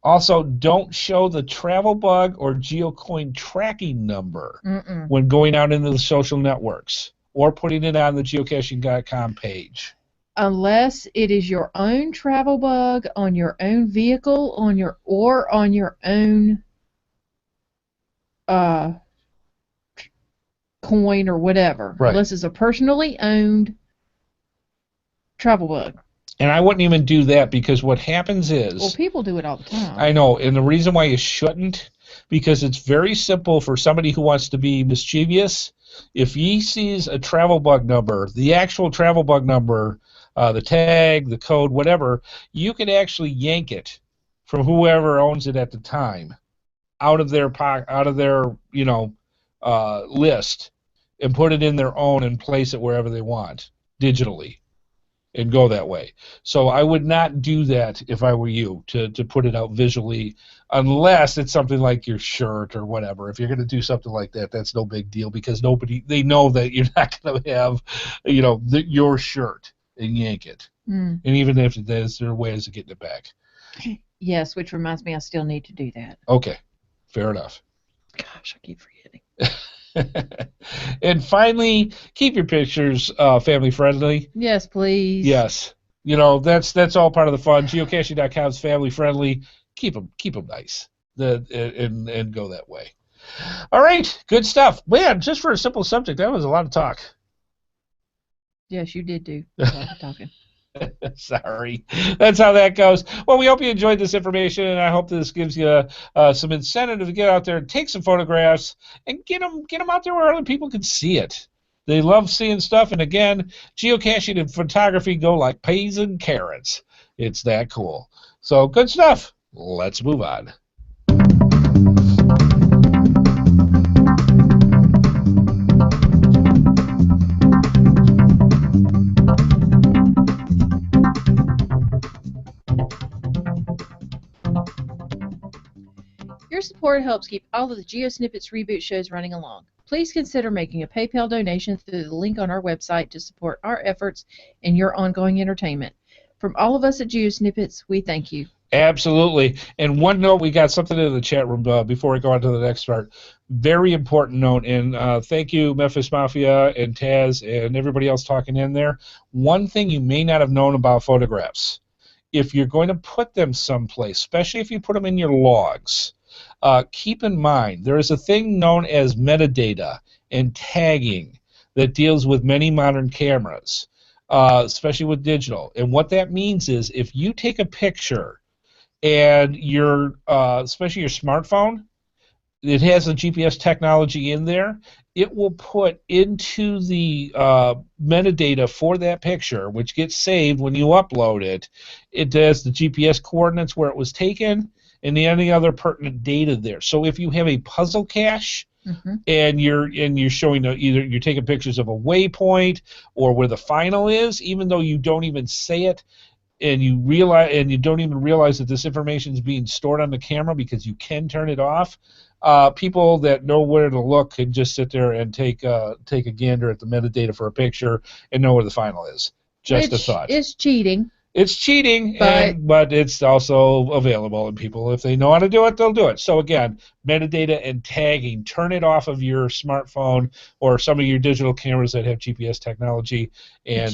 Speaker 2: Also, don't show the travel bug or geocoin tracking number when going out into the social networks or putting it on the geocaching.com page.
Speaker 1: Unless it is your own travel bug on your own vehicle, on your own coin or whatever.
Speaker 2: Right.
Speaker 1: Unless it's a personally owned travel bug.
Speaker 2: And I wouldn't even do that, because what happens is...
Speaker 1: Well, people do it all the time.
Speaker 2: I know, and the reason why you shouldn't, because it's very simple for somebody who wants to be mischievous. If he sees a travel bug number, the actual travel bug number, the tag, the code, whatever, you can actually yank it from whoever owns it at the time out of their list and put it in their own and place it wherever they want digitally and go that way. So I would not do that if I were you, to put it out visually, unless it's something like your shirt or whatever. If you're going to do something like that, that's no big deal, because they know that you're not going to have your shirt and yank it. And even if there are ways of getting it back.
Speaker 1: Yes, which reminds me I still need to do that.
Speaker 2: Okay, fair enough.
Speaker 1: Gosh, I keep forgetting.
Speaker 2: And finally, keep your pictures family friendly.
Speaker 1: Yes, please.
Speaker 2: Yes, that's all part of the fun. Geocaching.com is family friendly. Keep them nice. And go that way. All right, good stuff, man. Just for a simple subject, that was a lot of talk.
Speaker 1: Yes, you did do a lot of talking.
Speaker 2: Sorry. That's how that goes. Well, we hope you enjoyed this information, and I hope this gives you some incentive to get out there and take some photographs and get them out there where other people can see it. They love seeing stuff, and again, geocaching and photography go like peas and carrots. It's that cool. So, good stuff. Let's move on.
Speaker 1: Your support helps keep all of the GeoSnippits Reboot shows running along. Please consider making a PayPal donation through the link on our website to support our efforts and your ongoing entertainment. From all of us at GeoSnippits, we thank you.
Speaker 2: Absolutely. And one note, we got something in the chat room before we go on to the next part. Very important note, and thank you, Memphis Mafia and Taz and everybody else talking in there. One thing you may not have known about photographs, if you're going to put them someplace, especially if you put them in your logs, keep in mind there is a thing known as metadata and tagging that deals with many modern cameras, especially with digital. And what that means is if you take a picture and especially your smartphone, it has a GPS technology in there, it will put into the metadata for that picture, which gets saved when you upload it. It has the GPS coordinates where it was taken and any other pertinent data there. So if you have a puzzle cache and you're showing either you're taking pictures of a waypoint or where the final is, even though you don't even say it, and you don't even realize that this information is being stored on the camera because you can turn it off. People that know where to look can just sit there and take a gander at the metadata for a picture and know where the final is. Just a thought.
Speaker 1: It's cheating.
Speaker 2: It's cheating, but it's also available, and people, if they know how to do it, they'll do it. So again, metadata and tagging, turn it off of your smartphone or some of your digital cameras that have GPS technology, and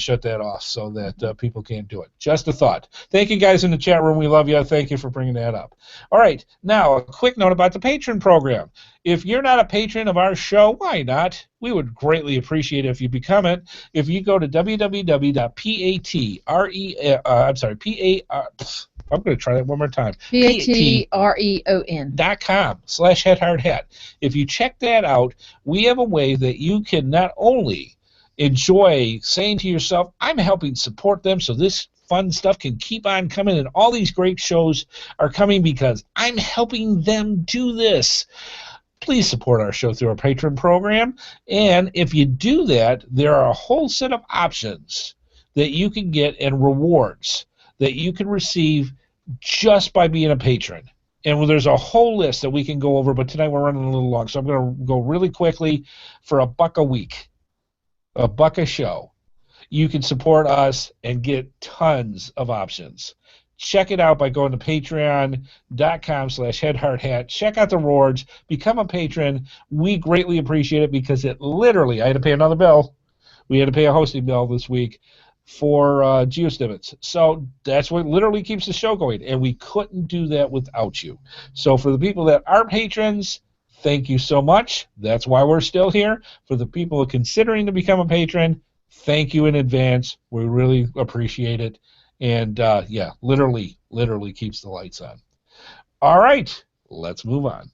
Speaker 2: shut that off so that people can't do it. Just a thought. Thank you guys in the chat room. We love you. Thank you for bringing that up. All right, now a quick note about the Patreon program. If you're not a patron of our show, why not? We would greatly appreciate it if you become it. If you go to I'm going to try that one more time. patreon.com/HeadHardHat. If you check that out, we have a way that you can not only enjoy saying to yourself, I'm helping support them so this fun stuff can keep on coming, and all these great shows are coming because I'm helping them do this. Please support our show through our Patreon program. And if you do that, there are a whole set of options that you can get and rewards that you can receive just by being a patron. And there's a whole list that we can go over, but tonight we're running a little long, so I'm going to go really quickly. For $1 a week, $1 a show, you can support us and get tons of options. Check it out by going to patreon.com/HeadHardHat. Check out the rewards. Become a patron. We greatly appreciate it because it literally, I had to pay another bill. We had to pay a hosting bill this week for GeoSnippits. So that's what literally keeps the show going, and we couldn't do that without you. So for the people that aren't patrons, thank you so much. That's why we're still here. For the people considering to become a patron, thank you in advance. We really appreciate it. And, yeah, literally keeps the lights on. All right, let's move on.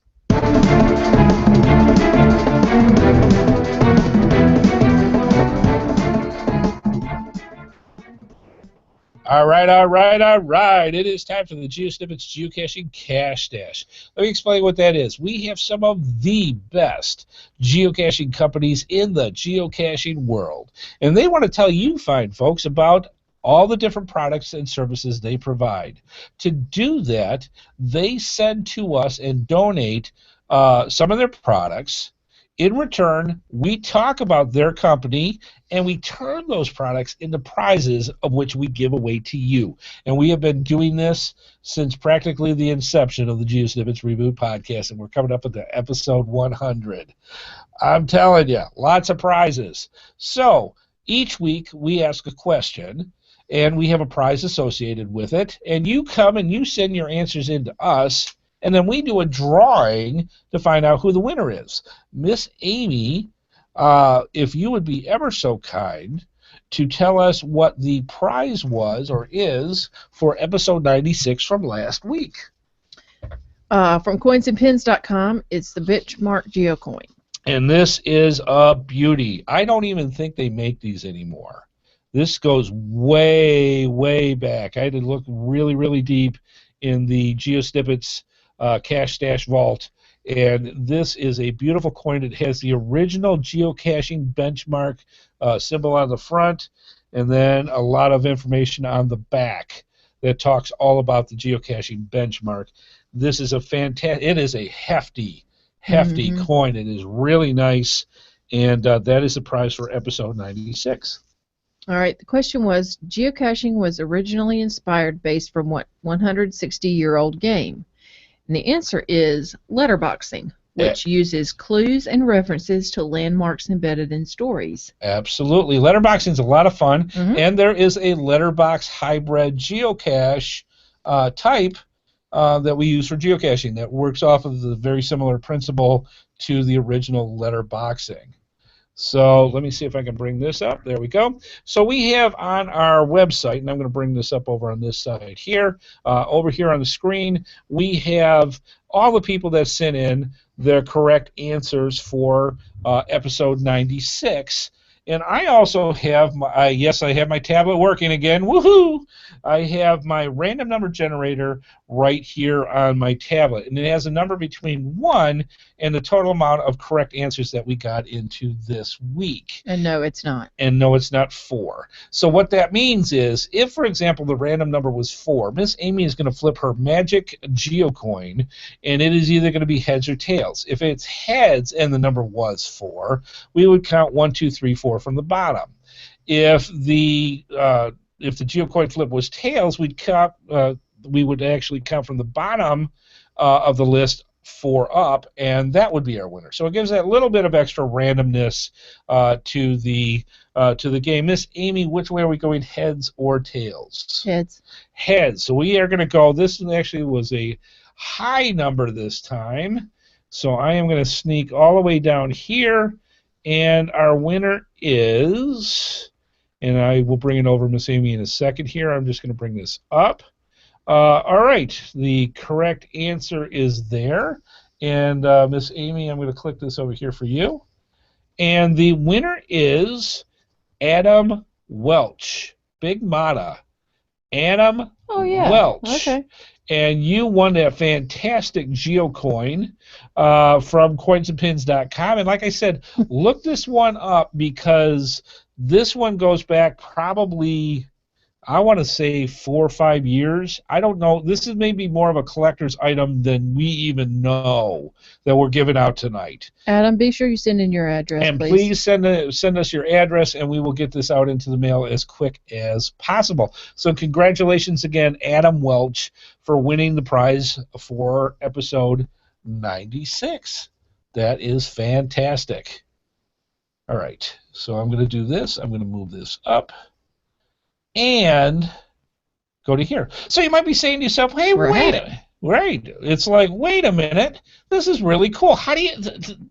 Speaker 2: All right. It is time for the GeoSnippits Geocaching Cache Stash. Let me explain what that is. We have some of the best geocaching companies in the geocaching world, and they want to tell you fine folks about all the different products and services they provide. To do that, they send to us and donate some of their products. In return, we talk about their company, and we turn those products into prizes of which we give away to you. And we have been doing this since practically the inception of the GeoSnippits Reboot Podcast, and we're coming up with the episode 100. I'm telling you, lots of prizes. So each week we ask a question, and we have a prize associated with it, and you come and you send your answers in to us, and then we do a drawing to find out who the winner is. Miss Amy, if you would be ever so kind to tell us what the prize was or is for episode 96 from last week.
Speaker 1: From coinsandpins.com, it's the Benchmark geocoin.
Speaker 2: And this is a beauty. I don't even think they make these anymore. This goes way back. I had to look really deep in the GeoSnippits Cache Stash Vault, and this is a beautiful coin. It has the original geocaching benchmark symbol on the front, and then a lot of information on the back that talks all about the geocaching benchmark. This is a fantastic. It is a hefty coin. It is really nice, and that is the prize for episode 96.
Speaker 1: All right, the question was, geocaching was originally inspired based from what 160-year-old game? And the answer is letterboxing, which uses clues and references to landmarks embedded in stories.
Speaker 2: Absolutely. Letterboxing is a lot of fun, and there is a letterbox hybrid geocache type that we use for geocaching that works off of the very similar principle to the original letterboxing. So let me see if I can bring this up. There we go. So we have on our website, and I'm going to bring this up over on this side here, over here on the screen, we have all the people that sent in their correct answers for episode 96. And I also have my, yes, I have my tablet working again. Woohoo! I have my random number generator right here on my tablet, and it has a number between 1 and the total amount of correct answers that we got into this week.
Speaker 1: And no, it's not.
Speaker 2: And no, it's not 4. So what that means is, if, for example, the random number was 4, Miss Amy is going to flip her magic geocoin, and it is either going to be heads or tails. If it's heads and the number was 4, we would count 1, 2, 3, 4 from the bottom. If the geocoin flip was tails, we would actually count from the bottom of the list 4 up, and that would be our winner. So it gives that little bit of extra randomness to the game. Miss Amy, which way are we going, heads or tails?
Speaker 1: Heads.
Speaker 2: Heads. So we are going to go. This actually was a high number this time, so I am going to sneak all the way down here, and our winner is, and I will bring it over, Miss Amy, in a second here. I'm just going to bring this up. All right, the correct answer is there. And Miss Amy, I'm going to click this over here for you. And the winner is Adam Welch. Big Mata. Adam Welch.
Speaker 1: Okay.
Speaker 2: And you won that fantastic geocoin from coinsandpins.com. And like I said, look this one up because this one goes back probably I want to say 4 or 5 years. I don't know. This is maybe more of a collector's item than we even know that we're giving out tonight.
Speaker 1: Adam, be sure you send in your address,
Speaker 2: And
Speaker 1: please.
Speaker 2: please send us your address, and we will get this out into the mail as quick as possible. So congratulations again, Adam Welch, for winning the prize for episode 96. That is fantastic. All right, so I'm going to do this. I'm going to move this up and go to here. So you might be saying to yourself, hey, wait a minute. Right. It's like, wait a minute. This is really cool. How do you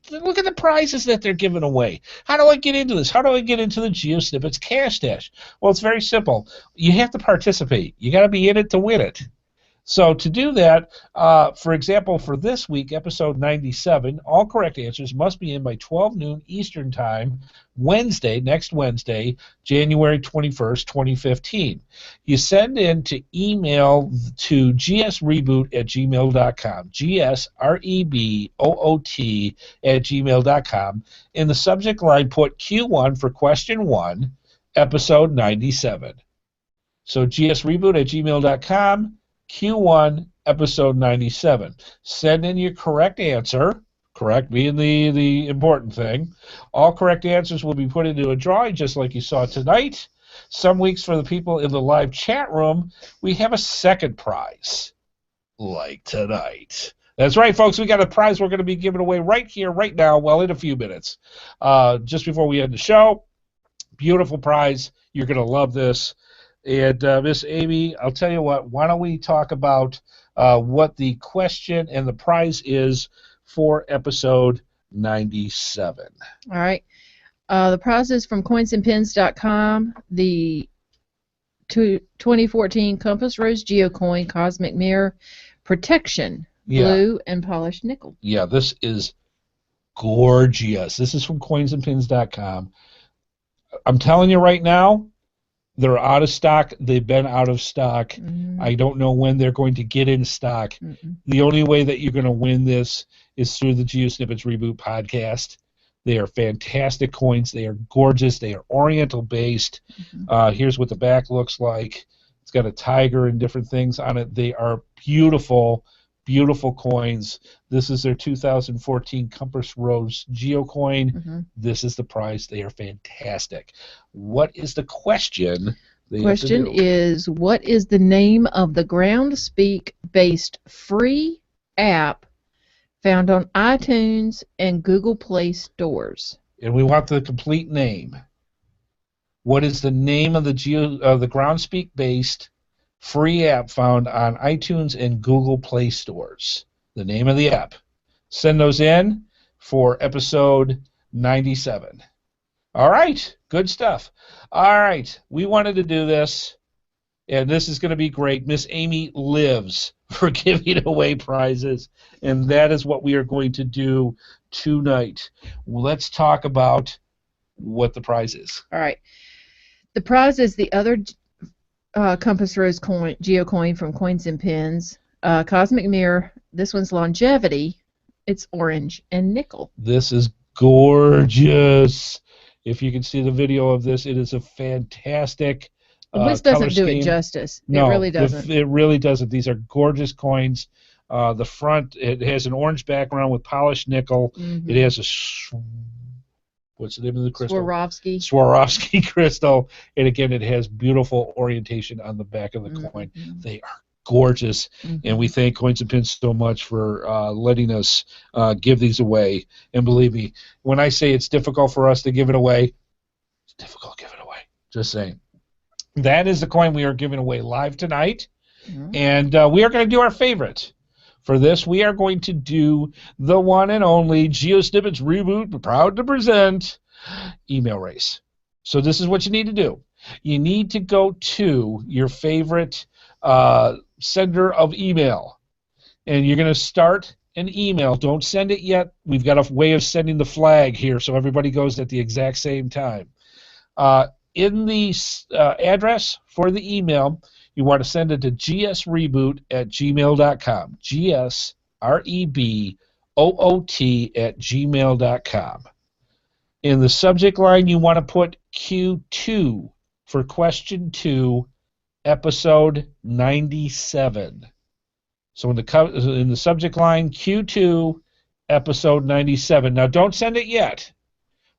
Speaker 2: look at the prizes that they're giving away? How do I get into this? How do I get into the GeoSnippits Cash Stash? Well, it's very simple. You have to participate. You got to be in it to win it. So to do that, for example, for this week, episode 97, all correct answers must be in by 12 noon Eastern Time, next Wednesday, January 21st, 2015. You send in to email to gsreboot@gmail.com, gsreboot@gmail.com. In the subject line, put Q1 for question 1, episode 97. So gsreboot@gmail.com. Q1, episode 97. Send in your correct answer, correct being the important thing. All correct answers will be put into a drawing just like you saw tonight. Some weeks for the people in the live chat room, we have a second prize, like tonight. That's right, folks. We got a prize we're going to be giving away right here, right now, well, in a few minutes. Just before we end the show, beautiful prize. You're going to love this. And Miss Amy, I'll tell you what, why don't we talk about what the question and the prize is for episode 97.
Speaker 1: All right. The prize is from coinsandpins.com, the 2014 Compass Rose Geocoin Cosmic Mirror Protection, blue and polished nickel.
Speaker 2: Yeah, this is gorgeous. This is from coinsandpins.com. I'm telling you right now, they're out of stock. They've been out of stock.
Speaker 1: Mm-hmm.
Speaker 2: I don't know when they're going to get in stock. Mm-hmm. The only way that you're going to win this is through the GeoSnippits Reboot Podcast. They are fantastic coins. They are gorgeous. They are Oriental based. Mm-hmm. Here's what the back looks like. It's got a tiger and different things on it. They are beautiful, beautiful coins. This is their 2014 Compass Rose Geocoin. Mm-hmm. This is the prize. They are fantastic. What is the question?
Speaker 1: The question is, what is the name of the Groundspeak-based free app found on iTunes and Google Play stores?
Speaker 2: And we want the complete name. What is the name of the Groundspeak-based free app found on iTunes and Google Play stores? The name of the app. Send those in for episode 97. All right, good stuff. All right, we wanted to do this, and this is going to be great. Miss Amy lives for giving away prizes, and that is what we are going to do tonight. Let's talk about what the prize is.
Speaker 1: All right. The prize is the other Compass Rose Geocoin from Coins and Pins. Cosmic Mirror. This one's longevity. It's orange and nickel.
Speaker 2: This is gorgeous. If you can see the video of this, it is a fantastic
Speaker 1: this doesn't do it justice.
Speaker 2: No,
Speaker 1: it really doesn't.
Speaker 2: It really doesn't. These are gorgeous coins. The front, it has an orange background with polished nickel. Mm-hmm. It has a, what's the name of the crystal? Swarovski crystal. And again, it has beautiful orientation on the back of the coin. Mm-hmm. They are gorgeous, and we thank Coins and Pins so much for letting us give these away. And believe me, when I say it's difficult for us to give it away, it's difficult to give it away. Just saying. That is the coin we are giving away live tonight, and we are going to do our favorite. For this, we are going to do the one and only GeoSnippits Reboot, proud to present, email race. So this is what you need to do. You need to go to your favorite sender of email, and you're going to start an email. Don't send it yet. We've got a way of sending the flag here so everybody goes at the exact same time. In the address for the email, you want to send it to gsreboot@gmail.com. gsreboot@gmail.com. In the subject line, you want to put Q2 for question 2, episode 97. So in the subject line, Q2, episode 97. Now, don't send it yet.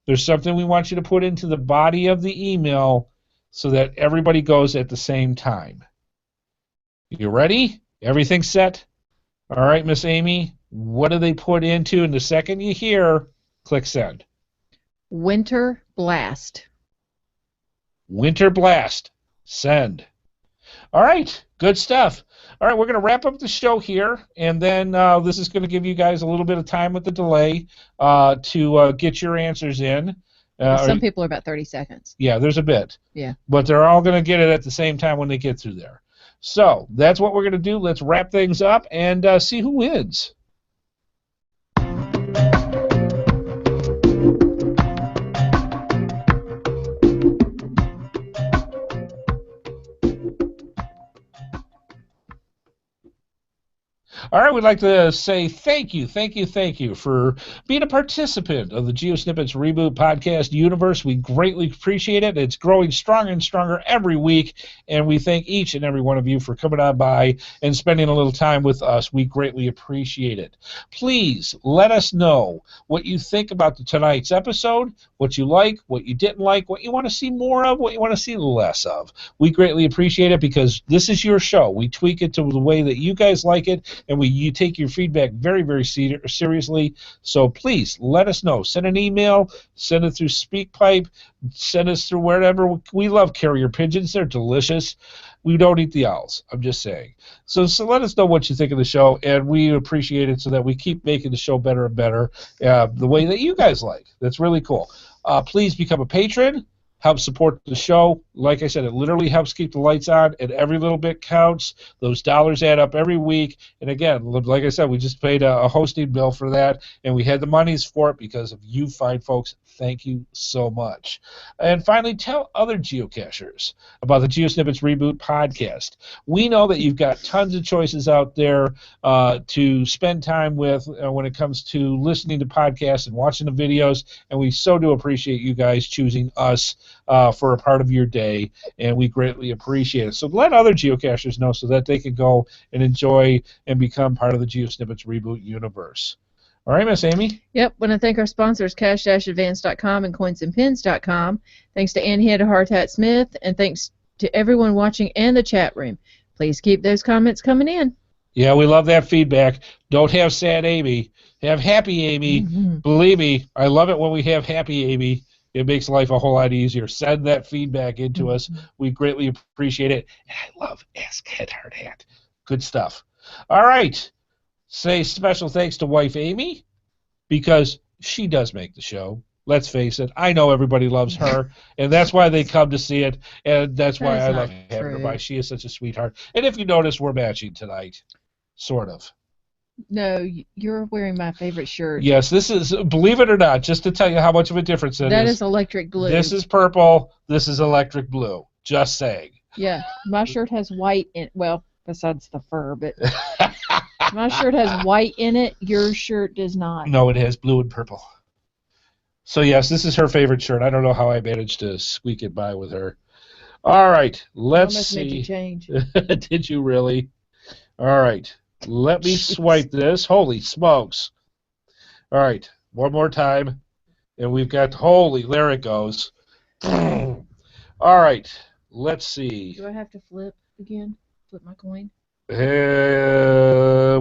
Speaker 2: There's something we want you to put into the body of the email so that everybody goes at the same time. You ready? Everything set? All right, Miss Amy, what do they put into? And the second you hear, click send.
Speaker 1: Winter Blast.
Speaker 2: Winter Blast. Send. All right, good stuff. All right, we're going to wrap up the show here, and then this is going to give you guys a little bit of time with the delay to get your answers in.
Speaker 1: Some people are about 30 seconds.
Speaker 2: Yeah, there's a bit.
Speaker 1: Yeah.
Speaker 2: But they're all going to get it at the same time when they get through there. So that's what we're going to do. Let's wrap things up and see who wins. All right, we'd like to say thank you for being a participant of the GeoSnippits Reboot Podcast universe. We greatly appreciate it. It's growing stronger and stronger every week, and we thank each and every one of you for coming on by and spending a little time with us. We greatly appreciate it. Please let us know what you think about tonight's episode, what you like, what you didn't like, what you want to see more of, what you want to see less of. We greatly appreciate it because this is your show. We tweak it to the way that you guys like it, and you take your feedback very, very seriously. So please let us know. Send an email, send it through SpeakPipe, send us through wherever. We love carrier pigeons. They're delicious. We don't eat the owls. I'm just saying. So let us know what you think of the show, and we appreciate it so that we keep making the show better and better the way that you guys like. That's really cool. Please become a patron. Help support the show. Like I said, it literally helps keep the lights on, and every little bit counts. Those dollars add up every week. And again, like I said, we just paid a hosting bill for that, and we had the monies for it because of you fine folks. Thank you so much. And finally, tell other geocachers about the GeoSnippits Reboot Podcast. We know that you've got tons of choices out there to spend time with when it comes to listening to podcasts and watching the videos, and we so do appreciate you guys choosing us for a part of your day, and we greatly appreciate it. So let other geocachers know so that they can go and enjoy and become part of the GeoSnippits Reboot universe. All right, Miss Amy?
Speaker 1: Yep. Want to thank our sponsors, cash-advance.com and coinsandpins.com. Thanks to HeadHardHat Smith, and thanks to everyone watching and the chat room. Please keep those comments coming in.
Speaker 2: Yeah, we love that feedback. Don't have sad Amy. Have happy Amy. Mm-hmm. Believe me, I love it when we have happy Amy. It makes life a whole lot easier. Send that feedback into us. We greatly appreciate it. And I love Ask HeadHardHat. Good stuff. All right. Say special thanks to wife Amy because she does make the show. Let's face it. I know everybody loves her, and that's why they come to see it, and that's why I love having her by. She is such a sweetheart. And if you notice, we're matching tonight. Sort of.
Speaker 1: No, you're wearing my favorite shirt.
Speaker 2: Yes, this is, believe it or not, just to tell you how much of a difference it is.
Speaker 1: That is electric blue.
Speaker 2: This is purple. This is electric blue. Just saying.
Speaker 1: Yeah, my shirt has white in, well, besides the fur, but my shirt has white in it. Your shirt does not.
Speaker 2: No, it has blue and purple. So, yes, this is her favorite shirt. I don't know how I managed to squeak it by with her. All right, let's see.
Speaker 1: Made you change.
Speaker 2: Did you really? All right. Let me swipe this. Holy smokes. All right. One more time. And we've got, holy, there it goes. All right. Let's see.
Speaker 1: Do I have to flip again? Flip my coin?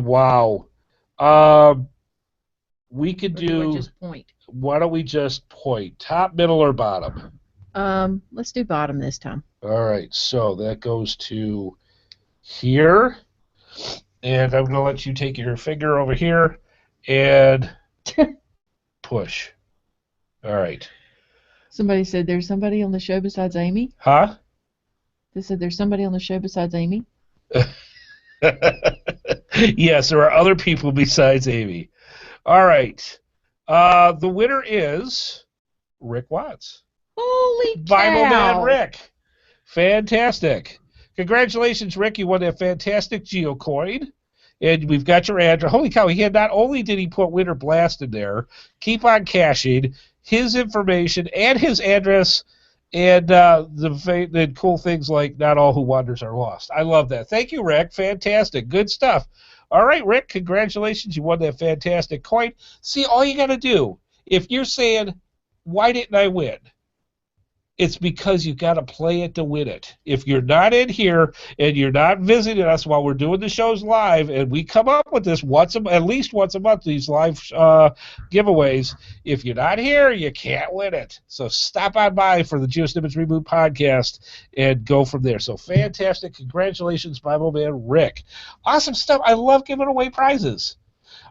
Speaker 2: Wow. We could do.
Speaker 1: Just point?
Speaker 2: Why don't we just point? Top, middle, or bottom?
Speaker 1: Let's do bottom this time.
Speaker 2: All right. So that goes to here. And I'm going to let you take your finger over here and push. All right.
Speaker 1: Somebody said there's somebody on the show besides Amy?
Speaker 2: Huh?
Speaker 1: They said there's somebody on the show besides Amy?
Speaker 2: Yes, there are other people besides Amy. All right. The winner is Rick Watts.
Speaker 1: Holy cow.
Speaker 2: Bible Man Rick. Fantastic. Congratulations, Rick. You won that fantastic geocoin. And we've got your address. Holy cow, he had, not only did he put Winter Blast in there, keep on caching, his information and his address And the cool things like not all who wanders are lost. I love that. Thank you, Rick. Fantastic. Good stuff. All right, Rick, congratulations. You won that fantastic coin. See, all you got to do, if you're saying, why didn't I win? It's because you got to play it to win it. If you're not in here and you're not visiting us while we're doing the shows live, and we come up with this at least once a month, these live giveaways, if you're not here, you can't win it. So stop on by for the GeoSnippits Reboot Podcast and go from there. So fantastic. Congratulations, Bible Man Rick. Awesome stuff. I love giving away prizes.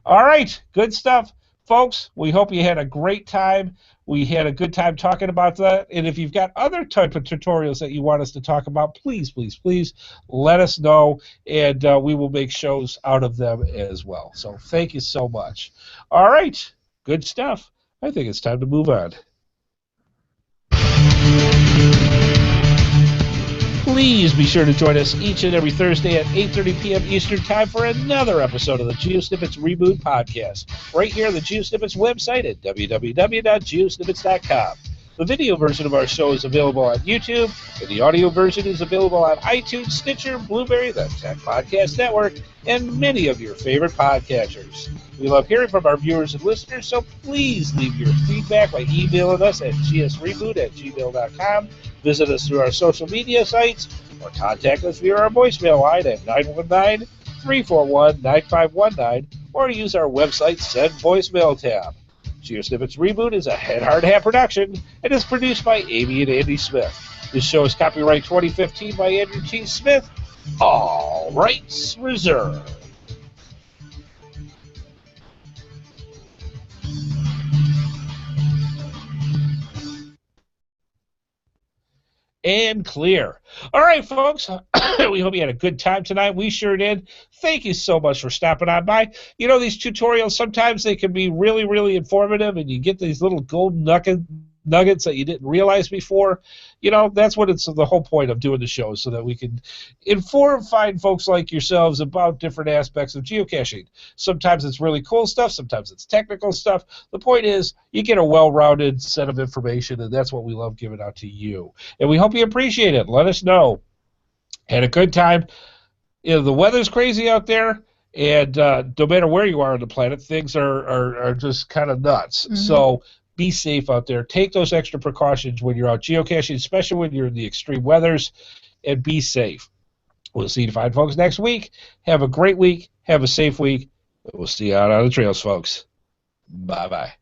Speaker 2: All right, good stuff. Folks, we hope you had a great time. We had a good time talking about that. And if you've got other type of tutorials that you want us to talk about, please, please, please let us know, and we will make shows out of them as well. So thank you so much. All right, good stuff. I think it's time to move on. Please be sure to join us each and every Thursday at 8:30 p.m. Eastern Time for another episode of the GeoSnippits Reboot Podcast, right here on the GeoSnippits website at www.geosnippits.com. The video version of our show is available on YouTube, and the audio version is available on iTunes, Stitcher, Blueberry, the Tech Podcast Network, and many of your favorite podcatchers. We love hearing from our viewers and listeners, so please leave your feedback by emailing us at gsreboot@gmail.com, visit us through our social media sites, or contact us via our voicemail line at 919-341-9519, or use our website Send Voicemail tab. GeoSnippits Reboot is a HeadHardHat production and is produced by Amy and Andy Smith. This show is copyright 2015 by Andrew T. Smith. All rights reserved. And clear. All right, folks. We hope you had a good time tonight. We sure did. Thank you so much for stopping on by. You know, these tutorials, sometimes they can be really, really informative, and you get these little golden nuggets that you didn't realize before. You know, that's what it's the whole point of doing the show, so that we can inform fine folks like yourselves about different aspects of geocaching. Sometimes it's really cool stuff, sometimes it's technical stuff. The point is, you get a well-rounded set of information, and that's what we love giving out to you. And we hope you appreciate it. Let us know. Had a good time. You know, the weather's crazy out there, and no matter where you are on the planet, things are just kind of nuts. Mm-hmm. So be safe out there. Take those extra precautions when you're out geocaching, especially when you're in the extreme weathers, and be safe. We'll see you fine folks next week. Have a great week. Have a safe week. We'll see you out on the trails, folks. Bye-bye.